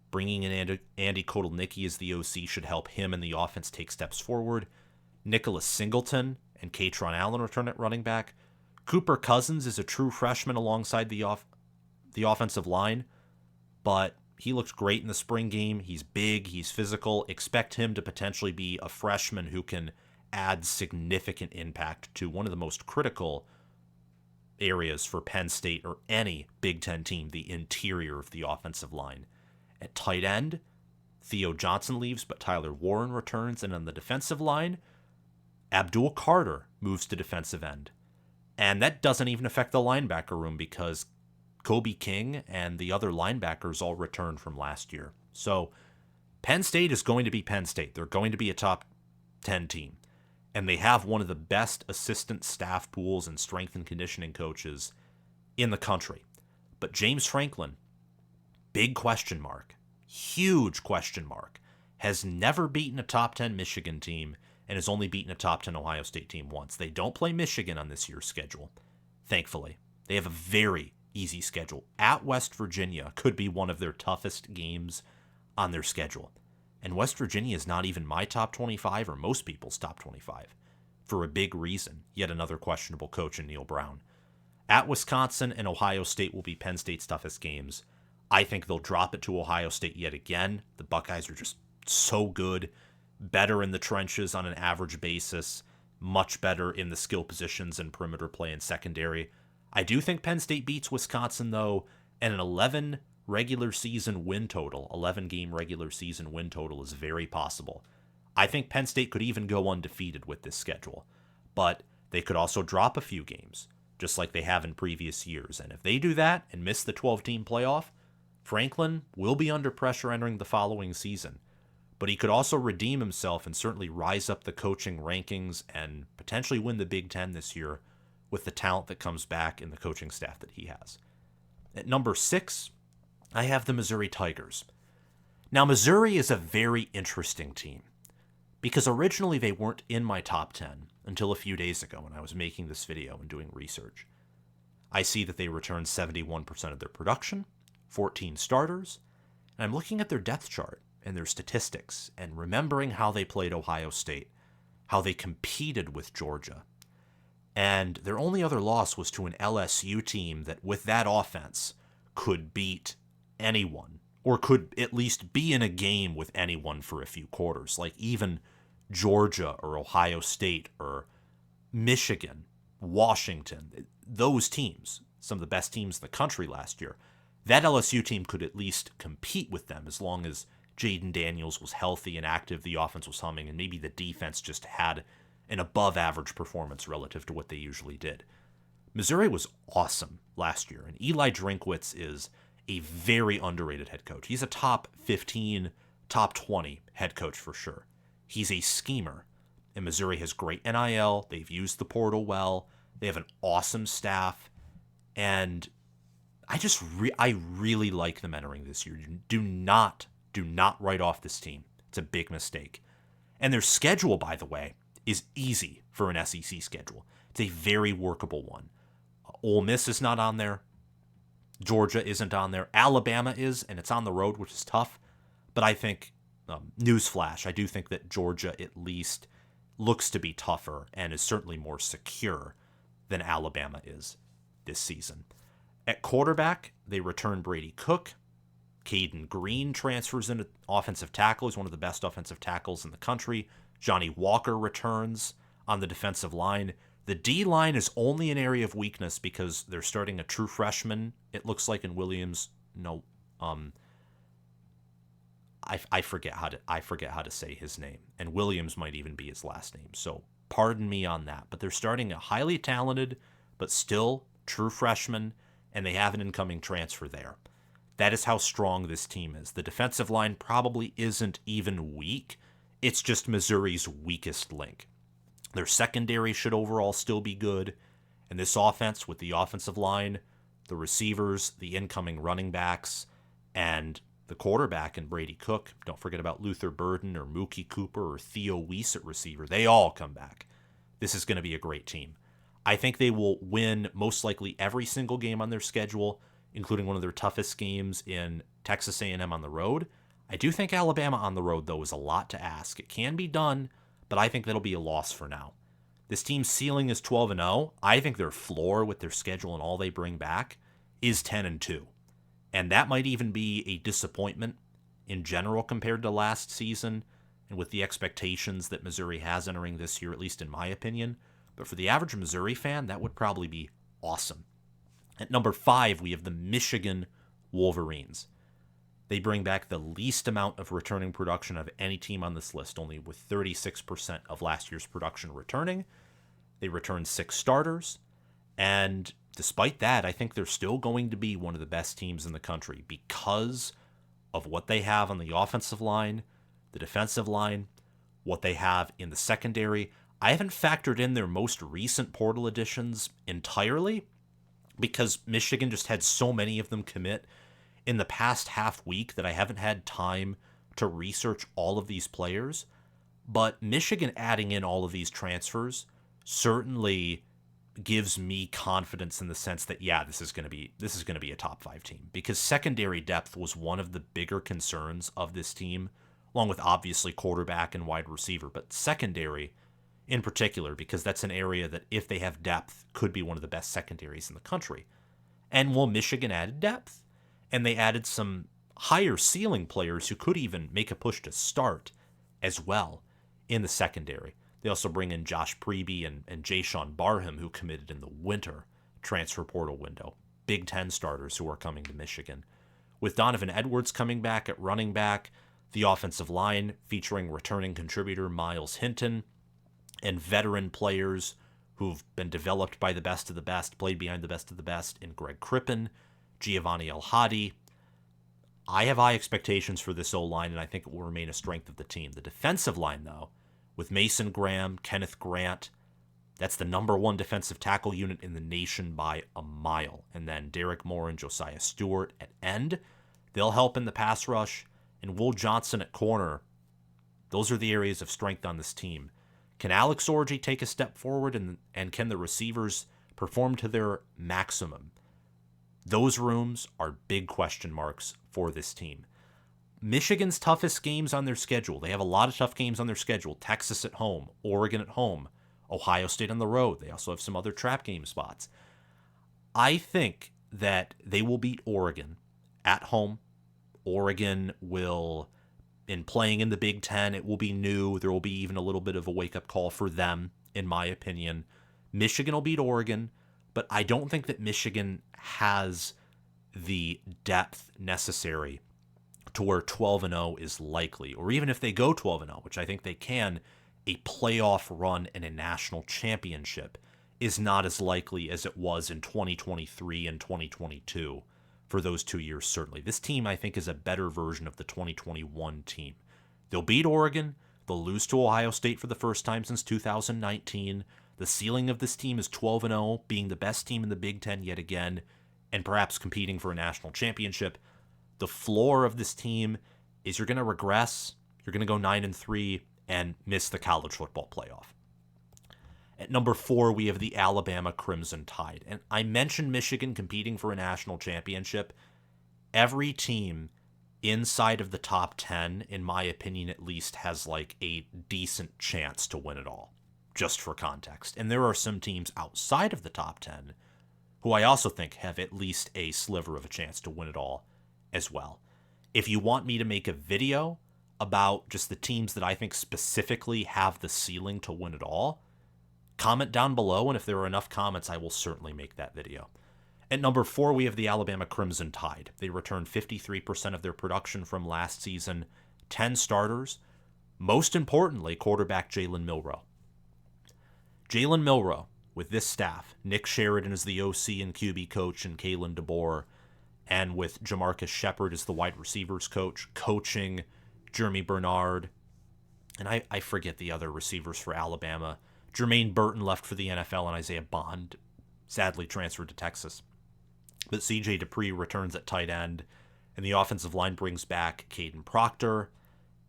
Bringing in Andy Kotelnicki as the OC should help him and the offense take steps forward. Nicholas Singleton and Katron Allen return at running back. Cooper Cousins is a true freshman alongside the offensive line, but he looked great in the spring game. He's big, he's physical. Expect him to potentially be a freshman who can add significant impact to one of the most critical areas for Penn State or any Big Ten team, the interior of the offensive line. At tight end, Theo Johnson leaves, but Tyler Warren returns. And on the defensive line, Abdul Carter moves to defensive end. And that doesn't even affect the linebacker room because Kobe King and the other linebackers all returned from last year. So Penn State is going to be Penn State. They're going to be a top 10 team. And they have one of the best assistant staff pools and strength and conditioning coaches in the country. But James Franklin, big question mark, huge question mark, has never beaten a top 10 Michigan team and has only beaten a top 10 Ohio State team once. They don't play Michigan on this year's schedule, thankfully. They have a very easy schedule. At West Virginia could be one of their toughest games on their schedule. And West Virginia is not even my top 25 or most people's top 25 for a big reason. Yet another questionable coach in Neil Brown. At Wisconsin and Ohio State will be Penn State's toughest games. I think they'll drop it to Ohio State yet again. The Buckeyes are just so good, better in the trenches on an average basis, much better in the skill positions and perimeter play and secondary. I do think Penn State beats Wisconsin, though, and an 11 regular season win total, 11-game regular season win total is very possible. I think Penn State could even go undefeated with this schedule, but they could also drop a few games, just like they have in previous years. And if they do that and miss the 12-team playoff, Franklin will be under pressure entering the following season. But he could also redeem himself and certainly rise up the coaching rankings and potentially win the Big Ten this year with the talent that comes back in the coaching staff that he has. At number 6, I have the Missouri Tigers. Now, Missouri is a very interesting team because originally they weren't in my top 10 until a few days ago when I was making this video and doing research. I see that they returned 71% of their production, 14 starters, and I'm looking at their depth chart and their statistics and remembering how they played Ohio State, how they competed with Georgia. And their only other loss was to an LSU team that, with that offense, could beat anyone, or could at least be in a game with anyone for a few quarters, like even Georgia or Ohio State or Michigan, Washington, those teams, some of the best teams in the country last year. That LSU team could at least compete with them as long as Jaden Daniels was healthy and active, the offense was humming, and maybe the defense just had an above-average performance relative to what they usually did. Missouri was awesome last year, and Eli Drinkwitz is a very underrated head coach. He's a top 15, top 20 head coach for sure. He's a schemer, and Missouri has great NIL. They've used the portal well. They have an awesome staff, and I really like them entering this year. Do not write off this team. It's a big mistake. And their schedule, by the way, is easy for an SEC schedule. It's a very workable one. Ole Miss is not on there. Georgia isn't on there. Alabama is, and it's on the road, which is tough. But I think, newsflash, I do think that Georgia at least looks to be tougher and is certainly more secure than Alabama is this season. At quarterback, they return Brady Cook. Caden Green transfers into offensive tackle. He's one of the best offensive tackles in the country. Johnny Walker returns on the defensive line. The D-line is only an area of weakness because they're starting a true freshman, it looks like, in Williams. No, I forget how to say his name, and Williams might even be his last name. So pardon me on that. But they're starting a highly talented but still true freshman, and they have an incoming transfer there. That is how strong this team is. The defensive line probably isn't even weak. It's just Missouri's weakest link. Their secondary should overall still be good. And this offense, with the offensive line, the receivers, the incoming running backs, and the quarterback in Brady Cook, don't forget about Luther Burden or Mookie Cooper or Theo Weiss at receiver. They all come back. This is going to be a great team. I think they will win most likely every single game on their schedule, including one of their toughest games in Texas A&M on the road. I do think Alabama on the road, though, is a lot to ask. It can be done, but I think that'll be a loss for now. This team's ceiling is 12-0. I think their floor with their schedule and all they bring back is 10-2. And that might even be a disappointment in general compared to last season and with the expectations that Missouri has entering this year, at least in my opinion. But for the average Missouri fan, that would probably be awesome. At number 5, we have the Michigan Wolverines. They bring back the least amount of returning production of any team on this list, only with 36% of last year's production returning. They return 6 starters, and despite that, I think they're still going to be one of the best teams in the country because of what they have on the offensive line, the defensive line, what they have in the secondary. I haven't factored in their most recent portal additions entirely because Michigan just had so many of them commit in the past half week that I haven't had time to research all of these players. But Michigan adding in all of these transfers certainly gives me confidence in the sense that, yeah, this is going to be a top 5 team, because secondary depth was one of the bigger concerns of this team, along with obviously quarterback and wide receiver, but secondary in particular, because that's an area that, if they have depth, could be one of the best secondaries in the country. And well, Michigan added depth, and they added some higher ceiling players who could even make a push to start as well in the secondary. They also bring in Josh Preby and Jayshawn Barham, who committed in the winter transfer portal window. Big Ten starters who are coming to Michigan. With Donovan Edwards coming back at running back, the offensive line featuring returning contributor Miles Hinton, and veteran players who've been developed by the best of the best, played behind the best of the best in Greg Crippen, Giovanni El-Hadi. I have high expectations for this O-line, and I think it will remain a strength of the team. The defensive line, though, with Mason Graham, Kenneth Grant, that's the number 1 defensive tackle unit in the nation by a mile. And then Derek Moore and Josiah Stewart at end. They'll help in the pass rush. And Will Johnson at corner. Those are the areas of strength on this team. Can Alex Orji take a step forward, and can the receivers perform to their maximum? Those rooms are big question marks for this team. Michigan's toughest games on their schedule. They have a lot of tough games on their schedule. Texas at home, Oregon at home, Ohio State on the road. They also have some other trap game spots. I think that they will beat Oregon at home. Oregon will, in playing in the Big Ten, it will be new. There will be even a little bit of a wake-up call for them, in my opinion. Michigan will beat Oregon, but I don't think that Michigan has the depth necessary to where 12-0 is likely, or even if they go 12-0, which I think they can, a playoff run in a national championship is not as likely as it was in 2023 and 2022 for those 2 years, certainly. This team, I think, is a better version of the 2021 team. They'll beat Oregon. They'll lose to Ohio State for the first time since 2019. The ceiling of this team is 12-0, being the best team in the Big Ten yet again, and perhaps competing for a national championship. The floor of this team is you're going to regress, you're going to go 9-3, and miss the college football playoff. At number 4, we have the Alabama Crimson Tide. And I mentioned Michigan competing for a national championship. Every team inside of the top 10, in my opinion at least, has like a decent chance to win it all, just for context. And there are some teams outside of the top 10 who I also think have at least a sliver of a chance to win it all as well. If you want me to make a video about just the teams that I think specifically have the ceiling to win it all, comment down below, and if there are enough comments, I will certainly make that video. At number 4, we have the Alabama Crimson Tide. They returned 53% of their production from last season, 10 starters, most importantly, quarterback Jalen Milroe. Jalen Milroe, with this staff, Nick Sheridan is the OC and QB coach, and Kalen DeBoer, and with Jamarcus Shepard as the wide receivers coach, coaching Jeremy Bernard, and I forget the other receivers for Alabama. Jermaine Burton left for the NFL, and Isaiah Bond sadly transferred to Texas. But CJ Dupree returns at tight end, and the offensive line brings back Caden Proctor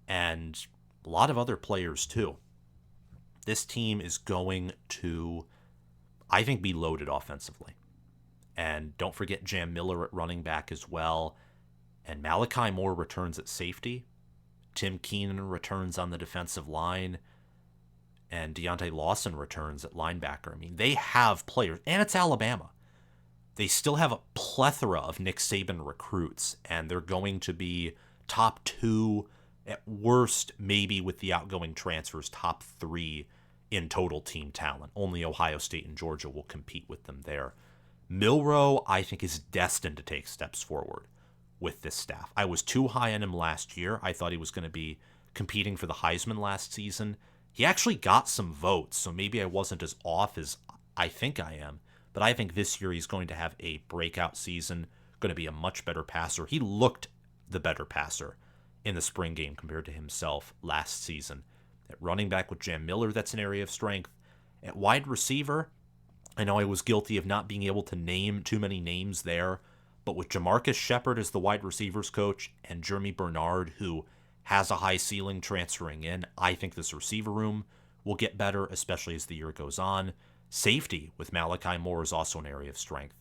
and a lot of other players too. This team is going to, I think, be loaded offensively. And don't forget Jam Miller at running back as well. And Malachi Moore returns at safety. Tim Keenan returns on the defensive line. And Deontay Lawson returns at linebacker. I mean, they have players, and it's Alabama. They still have a plethora of Nick Saban recruits, and they're going to be top 2, at worst, maybe with the outgoing transfers, top 3 in total team talent. Only Ohio State and Georgia will compete with them there. Milroe, I think, is destined to take steps forward with this staff. I was too high on him last year. I thought he was going to be competing for the Heisman last season. He actually got some votes, so maybe I wasn't as off as I think I am. But I think this year he's going to have a breakout season, going to be a much better passer. He looked the better passer in the spring game compared to himself last season. At running back with Jam Miller, that's an area of strength. At wide receiver, I know I was guilty of not being able to name too many names there, but with Jamarcus Shepard as the wide receivers coach and Jeremy Bernard, who has a high ceiling transferring in, I think this receiver room will get better, especially as the year goes on. Safety with Malachi Moore is also an area of strength.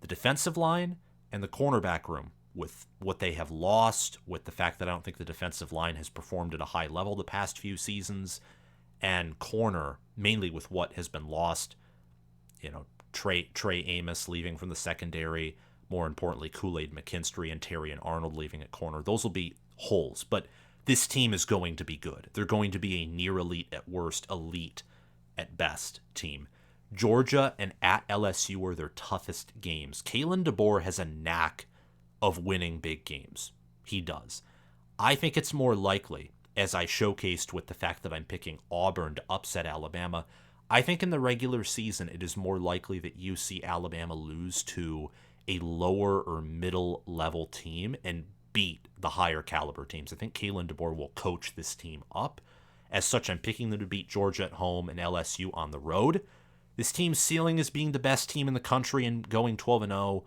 The defensive line and the cornerback room, with what they have lost, with the fact that I don't think the defensive line has performed at a high level the past few seasons, and corner, mainly with what has been lost, Trey Amos leaving from the secondary, more importantly, Kool-Aid McKinstry and Terry and Arnold leaving at corner. Those will be holes, but this team is going to be good. They're going to be a near elite at worst, elite at best team. Georgia and at LSU are their toughest games. Kalen DeBoer has a knack of winning big games. He does. I think it's more likely, as I showcased with the fact that I'm picking Auburn to upset Alabama, I think in the regular season it is more likely that you see Alabama lose to a lower or middle level team and beat the higher caliber teams. I think Kalen DeBoer will coach this team up. As such, I'm picking them to beat Georgia at home and LSU on the road. This team's ceiling is being the best team in the country and going 12-0.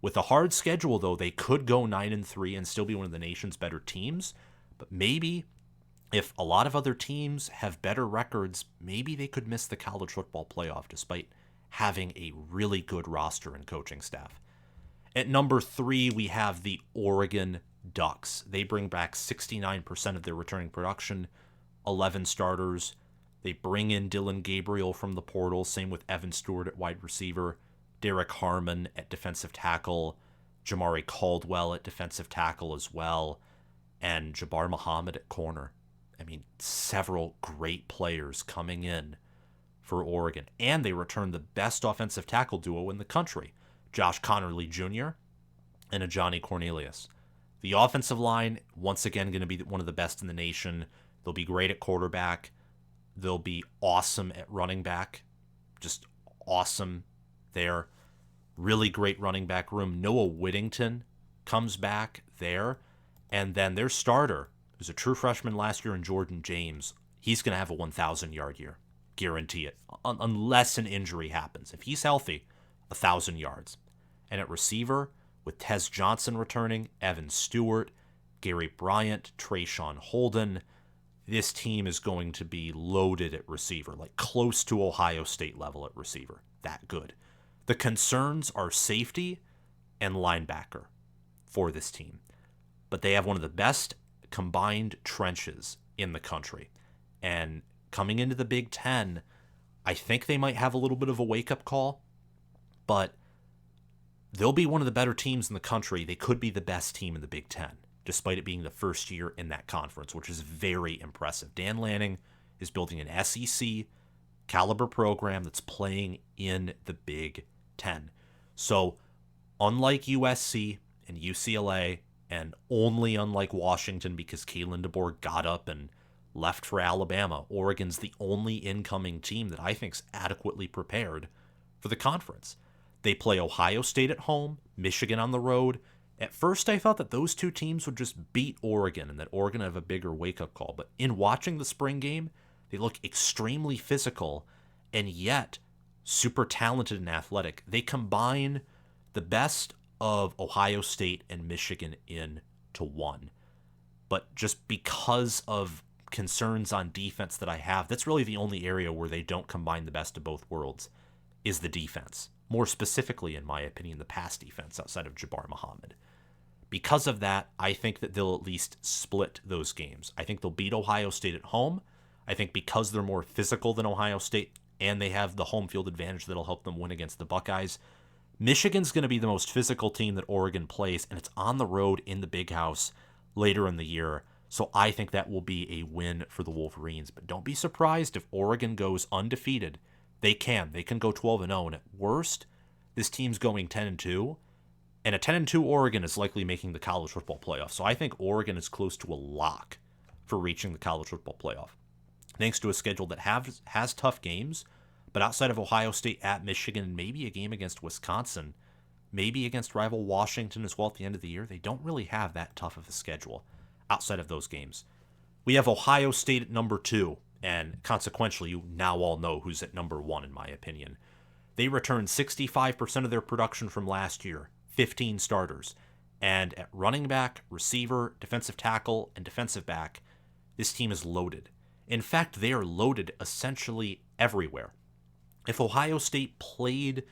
With a hard schedule, though, they could go 9-3 and still be one of the nation's better teams. But maybe if a lot of other teams have better records, maybe they could miss the college football playoff despite having a really good roster and coaching staff. At number 3, we have the Oregon Ducks. They bring back 69% of their returning production, 11 starters. They bring in Dylan Gabriel from the portal, same with Evan Stewart at wide receiver, Derek Harmon at defensive tackle, Jamari Caldwell at defensive tackle as well, and Jabbar Muhammad at corner. I mean, several great players coming in for Oregon. And they return the best offensive tackle duo in the country, Josh Connerly Jr. and a Johnny Cornelius. The offensive line, once again, going to be one of the best in the nation. They'll be great at quarterback. They'll be awesome at running back. Just awesome there. Really great running back room. Noah Whittington comes back there. And then their starter, who's a true freshman last year in Jordan James, he's going to have a 1,000-yard year. Guarantee it. Unless an injury happens. If he's healthy, 1,000 yards. And at receiver, with Tez Johnson returning, Evan Stewart, Gary Bryant, Trayshawn Holden, this team is going to be loaded at receiver, like close to Ohio State level at receiver. That good. The concerns are safety and linebacker for this team. But they have one of the best combined trenches in the country. And coming into the Big Ten, I think they might have a little bit of a wake-up call, but they'll be one of the better teams in the country. They could be the best team in the Big Ten, despite it being the first year in that conference, which is very impressive. Dan Lanning is building an SEC caliber program that's playing in the Big Ten. So, unlike USC and UCLA, and only unlike Washington because Kalen DeBoer got up and left for Alabama, Oregon's the only incoming team that I think's adequately prepared for the conference. They play Ohio State at home, Michigan on the road. At first, I thought that those two teams would just beat Oregon and that Oregon would have a bigger wake-up call. But in watching the spring game, they look extremely physical and yet super talented and athletic. They combine the best of Ohio State and Michigan into one. But just because of concerns on defense that I have, that's really the only area where they don't combine the best of both worlds, is the defense. More specifically, in my opinion, the pass defense outside of Jabbar Muhammad. Because of that, I think that they'll at least split those games. I think they'll beat Ohio State at home. I think because they're more physical than Ohio State and they have the home field advantage that'll help them win against the Buckeyes, Michigan's going to be the most physical team that Oregon plays, and it's on the road in the Big House later in the year. So I think that will be a win for the Wolverines. But don't be surprised if Oregon goes undefeated. They can go 12-0, and at worst, this team's going 10-2. And a 10-2 Oregon is likely making the college football playoff. So I think Oregon is close to a lock for reaching the college football playoff, thanks to a schedule that has tough games, but outside of Ohio State, at Michigan, maybe a game against Wisconsin, maybe against rival Washington as well at the end of the year, they don't really have that tough of a schedule outside of those games. We have Ohio State at number 2, and consequentially, you now all know who's at number 1, in my opinion. They returned 65% of their production from last year, 15 starters. And at running back, receiver, defensive tackle, and defensive back, this team is loaded. In fact, they are loaded essentially everywhere. If Ohio State played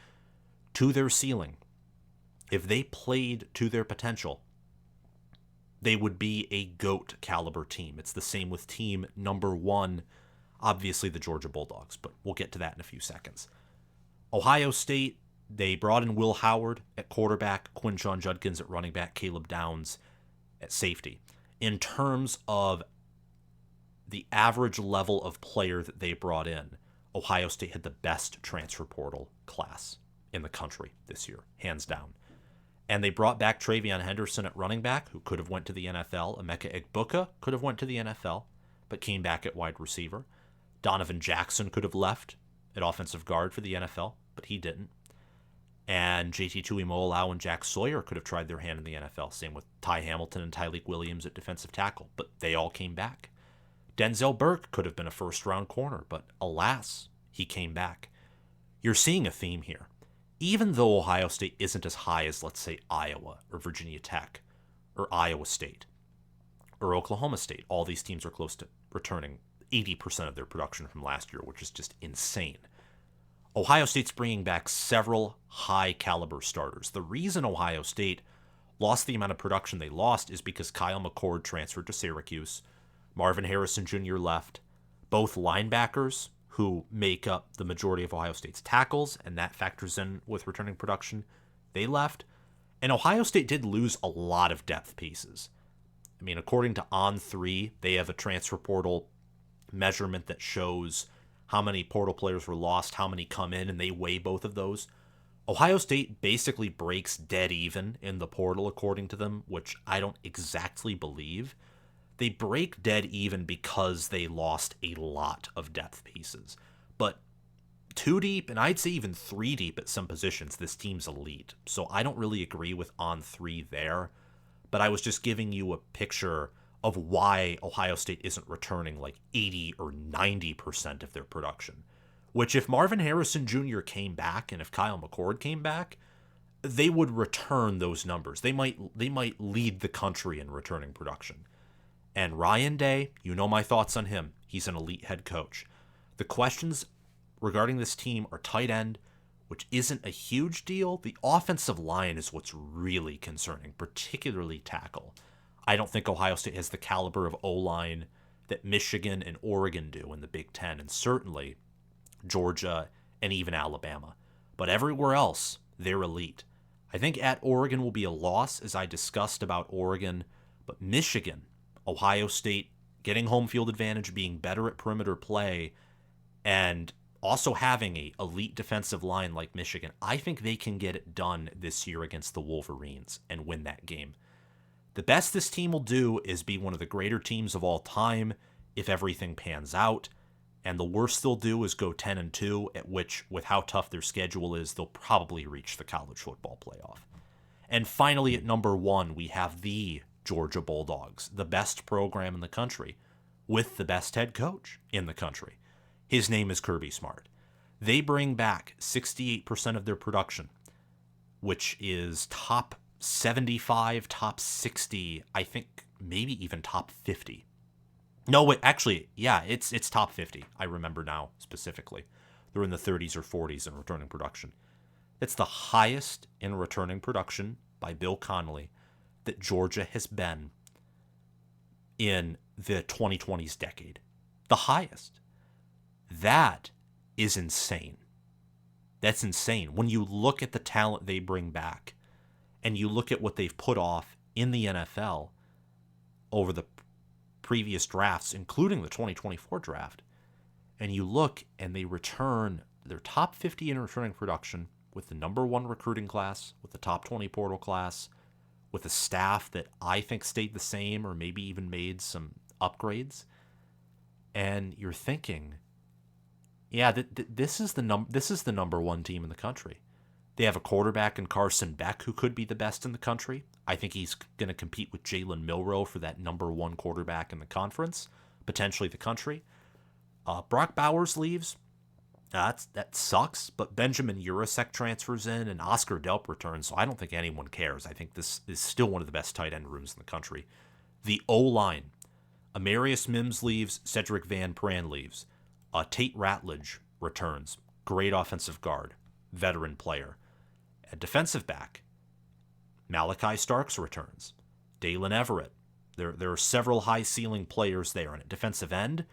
to their ceiling, if they played to their potential, they would be a GOAT caliber team. It's the same with team number 1, obviously the Georgia Bulldogs, but we'll get to that in a few seconds. Ohio State, they brought in Will Howard at quarterback, Quinshon Judkins at running back, Caleb Downs at safety. In terms of the average level of player that they brought in, Ohio State had the best transfer portal class in the country this year, hands down. And they brought back Travion Henderson at running back, who could have went to the NFL. Emeka Egbuka could have went to the NFL, but came back at wide receiver. Donovan Jackson could have left at offensive guard for the NFL, but he didn't. And JT Tuimoloau and Jack Sawyer could have tried their hand in the NFL. Same with Ty Hamilton and Tyleik Williams at defensive tackle, but they all came back. Denzel Burke could have been a first-round corner, but alas, he came back. You're seeing a theme here. Even though Ohio State isn't as high as, let's say, Iowa or Virginia Tech or Iowa State or Oklahoma State, all these teams are close to returning 80% of their production from last year, which is just insane. Ohio State's bringing back several high-caliber starters. The reason Ohio State lost the amount of production they lost is because Kyle McCord transferred to Syracuse, Marvin Harrison Jr. left, both linebackers who make up the majority of Ohio State's tackles, and that factors in with returning production, they left. And Ohio State did lose a lot of depth pieces. I mean, according to On3, they have a transfer portal measurement that shows how many portal players were lost, how many come in, and they weigh both of those. Ohio State basically breaks dead even in the portal, according to them, which I don't exactly believe. They break dead even because they lost a lot of depth pieces. But 2 deep, and I'd say even 3 deep at some positions, this team's elite. So I don't really agree with On3 there. But I was just giving you a picture of why Ohio State isn't returning like 80 or 90% of their production. Which if Marvin Harrison Jr. came back and if Kyle McCord came back, they would return those numbers. They might lead the country in returning production. And Ryan Day, you know my thoughts on him. He's an elite head coach. The questions regarding this team are tight end, which isn't a huge deal. The offensive line is what's really concerning, particularly tackle. I don't think Ohio State has the caliber of O-line that Michigan and Oregon do in the Big Ten, and certainly Georgia and even Alabama. But everywhere else, they're elite. I think at Oregon will be a loss, as I discussed about Oregon, but Michigan, Ohio State getting home field advantage, being better at perimeter play, and also having a elite defensive line like Michigan, I think they can get it done this year against the Wolverines and win that game. The best this team will do is be one of the greater teams of all time if everything pans out, and the worst they'll do is go 10-2, at which, with how tough their schedule is, they'll probably reach the college football playoff. And finally, at number 1, we have the Georgia Bulldogs, the best program in the country, with the best head coach in the country. His name is Kirby Smart. They bring back 68% of their production, which is top 75, top 60, I think maybe even top 50. No, wait, actually, yeah, it's top 50. I remember now specifically. They're in the 30s or 40s in returning production. It's the highest in returning production by Bill Connolly that Georgia has been in the 2020s decade. The highest. That is insane. That's insane. When you look at the talent they bring back and you look at what they've put off in the NFL over the previous drafts, including the 2024 draft, and you look and they return their top 50 in returning production, with the number 1 recruiting class, with the top 20 portal class, with a staff that I think stayed the same or maybe even made some upgrades. And you're thinking, yeah, this is the number 1 team in the country. They have a quarterback in Carson Beck who could be the best in the country. I think he's going to compete with Jalen Milroe for that number 1 quarterback in the conference, potentially the country. Brock Bowers leaves. That sucks, but Benjamin Urasek transfers in and Oscar Delp returns, so I don't think anyone cares. I think this is still one of the best tight end rooms in the country. The O-line. Amarius Mims leaves. Cedric Van Pran leaves. Tate Ratledge returns. Great offensive guard. Veteran player. At defensive back, Malachi Starks returns. Dalen Everett. There are several high-ceiling players there. And at defensive end,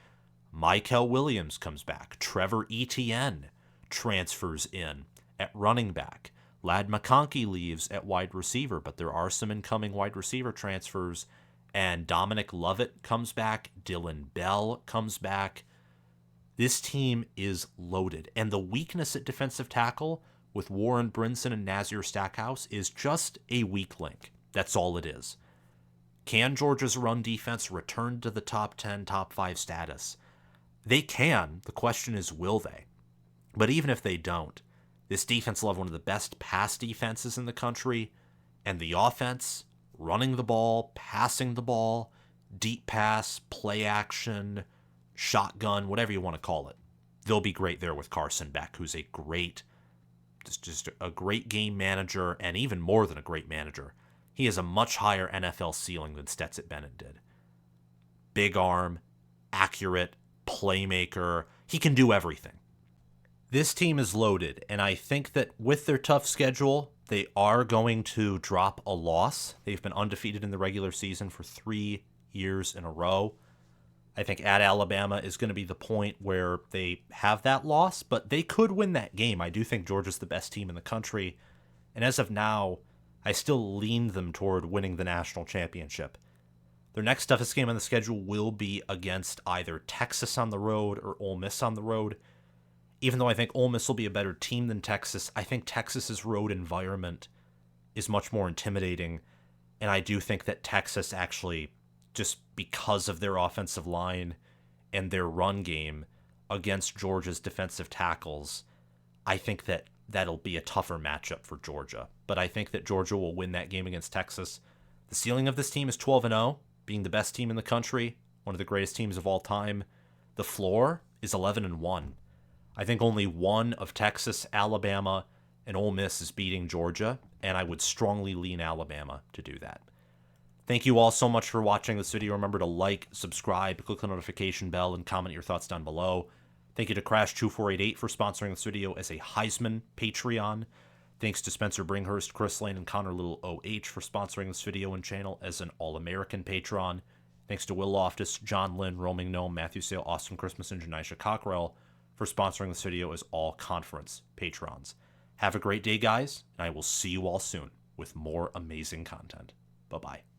Michael Williams comes back. Trevor Etienne transfers in at running back. Ladd McConkey leaves at wide receiver, but there are some incoming wide receiver transfers. And Dominic Lovett comes back. Dylan Bell comes back. This team is loaded. And the weakness at defensive tackle with Warren Brinson and Nazir Stackhouse is just a weak link. That's all it is. Can Georgia's run defense return to the top 10, top 5 status? They can. The question is, will they? But even if they don't, this defense will have one of the best pass defenses in the country, and the offense, running the ball, passing the ball, deep pass, play action, shotgun, whatever you want to call it. They'll be great there with Carson Beck, who's a great, just a great game manager, and even more than a great manager. He has a much higher NFL ceiling than Stetson Bennett did. Big arm, accurate, playmaker. He can do everything. This team is loaded, and I think that with their tough schedule, they are going to drop a loss. They've been undefeated in the regular season for 3 years in a row. I think at Alabama is going to be the point where they have that loss, but they could win that game. I do think Georgia's the best team in the country, and as of now, I still lean them toward winning the national championship. Their next toughest game on the schedule will be against either Texas on the road or Ole Miss on the road. Even though I think Ole Miss will be a better team than Texas, I think Texas's road environment is much more intimidating, and I do think that Texas actually, just because of their offensive line and their run game against Georgia's defensive tackles, I think that that'll be a tougher matchup for Georgia. But I think that Georgia will win that game against Texas. The ceiling of this team is 12-0, being the best team in the country, one of the greatest teams of all time. The floor is 11-1. I think only one of Texas, Alabama, and Ole Miss is beating Georgia, and I would strongly lean Alabama to do that. Thank you all so much for watching this video. Remember to like, subscribe, click the notification bell, and comment your thoughts down below. Thank you to Crash2488 for sponsoring this video as a Heisman Patreon. Thanks to Spencer Bringhurst, Chris Lane, and Connor Little OH for sponsoring this video and channel as an All-American Patron. Thanks to Will Loftus, John Lynn, Roaming Gnome, Matthew Sale, Austin Christmas, and Janisha Cockrell for sponsoring this video as all-conference patrons. Have a great day, guys, and I will see you all soon with more amazing content. Bye-bye.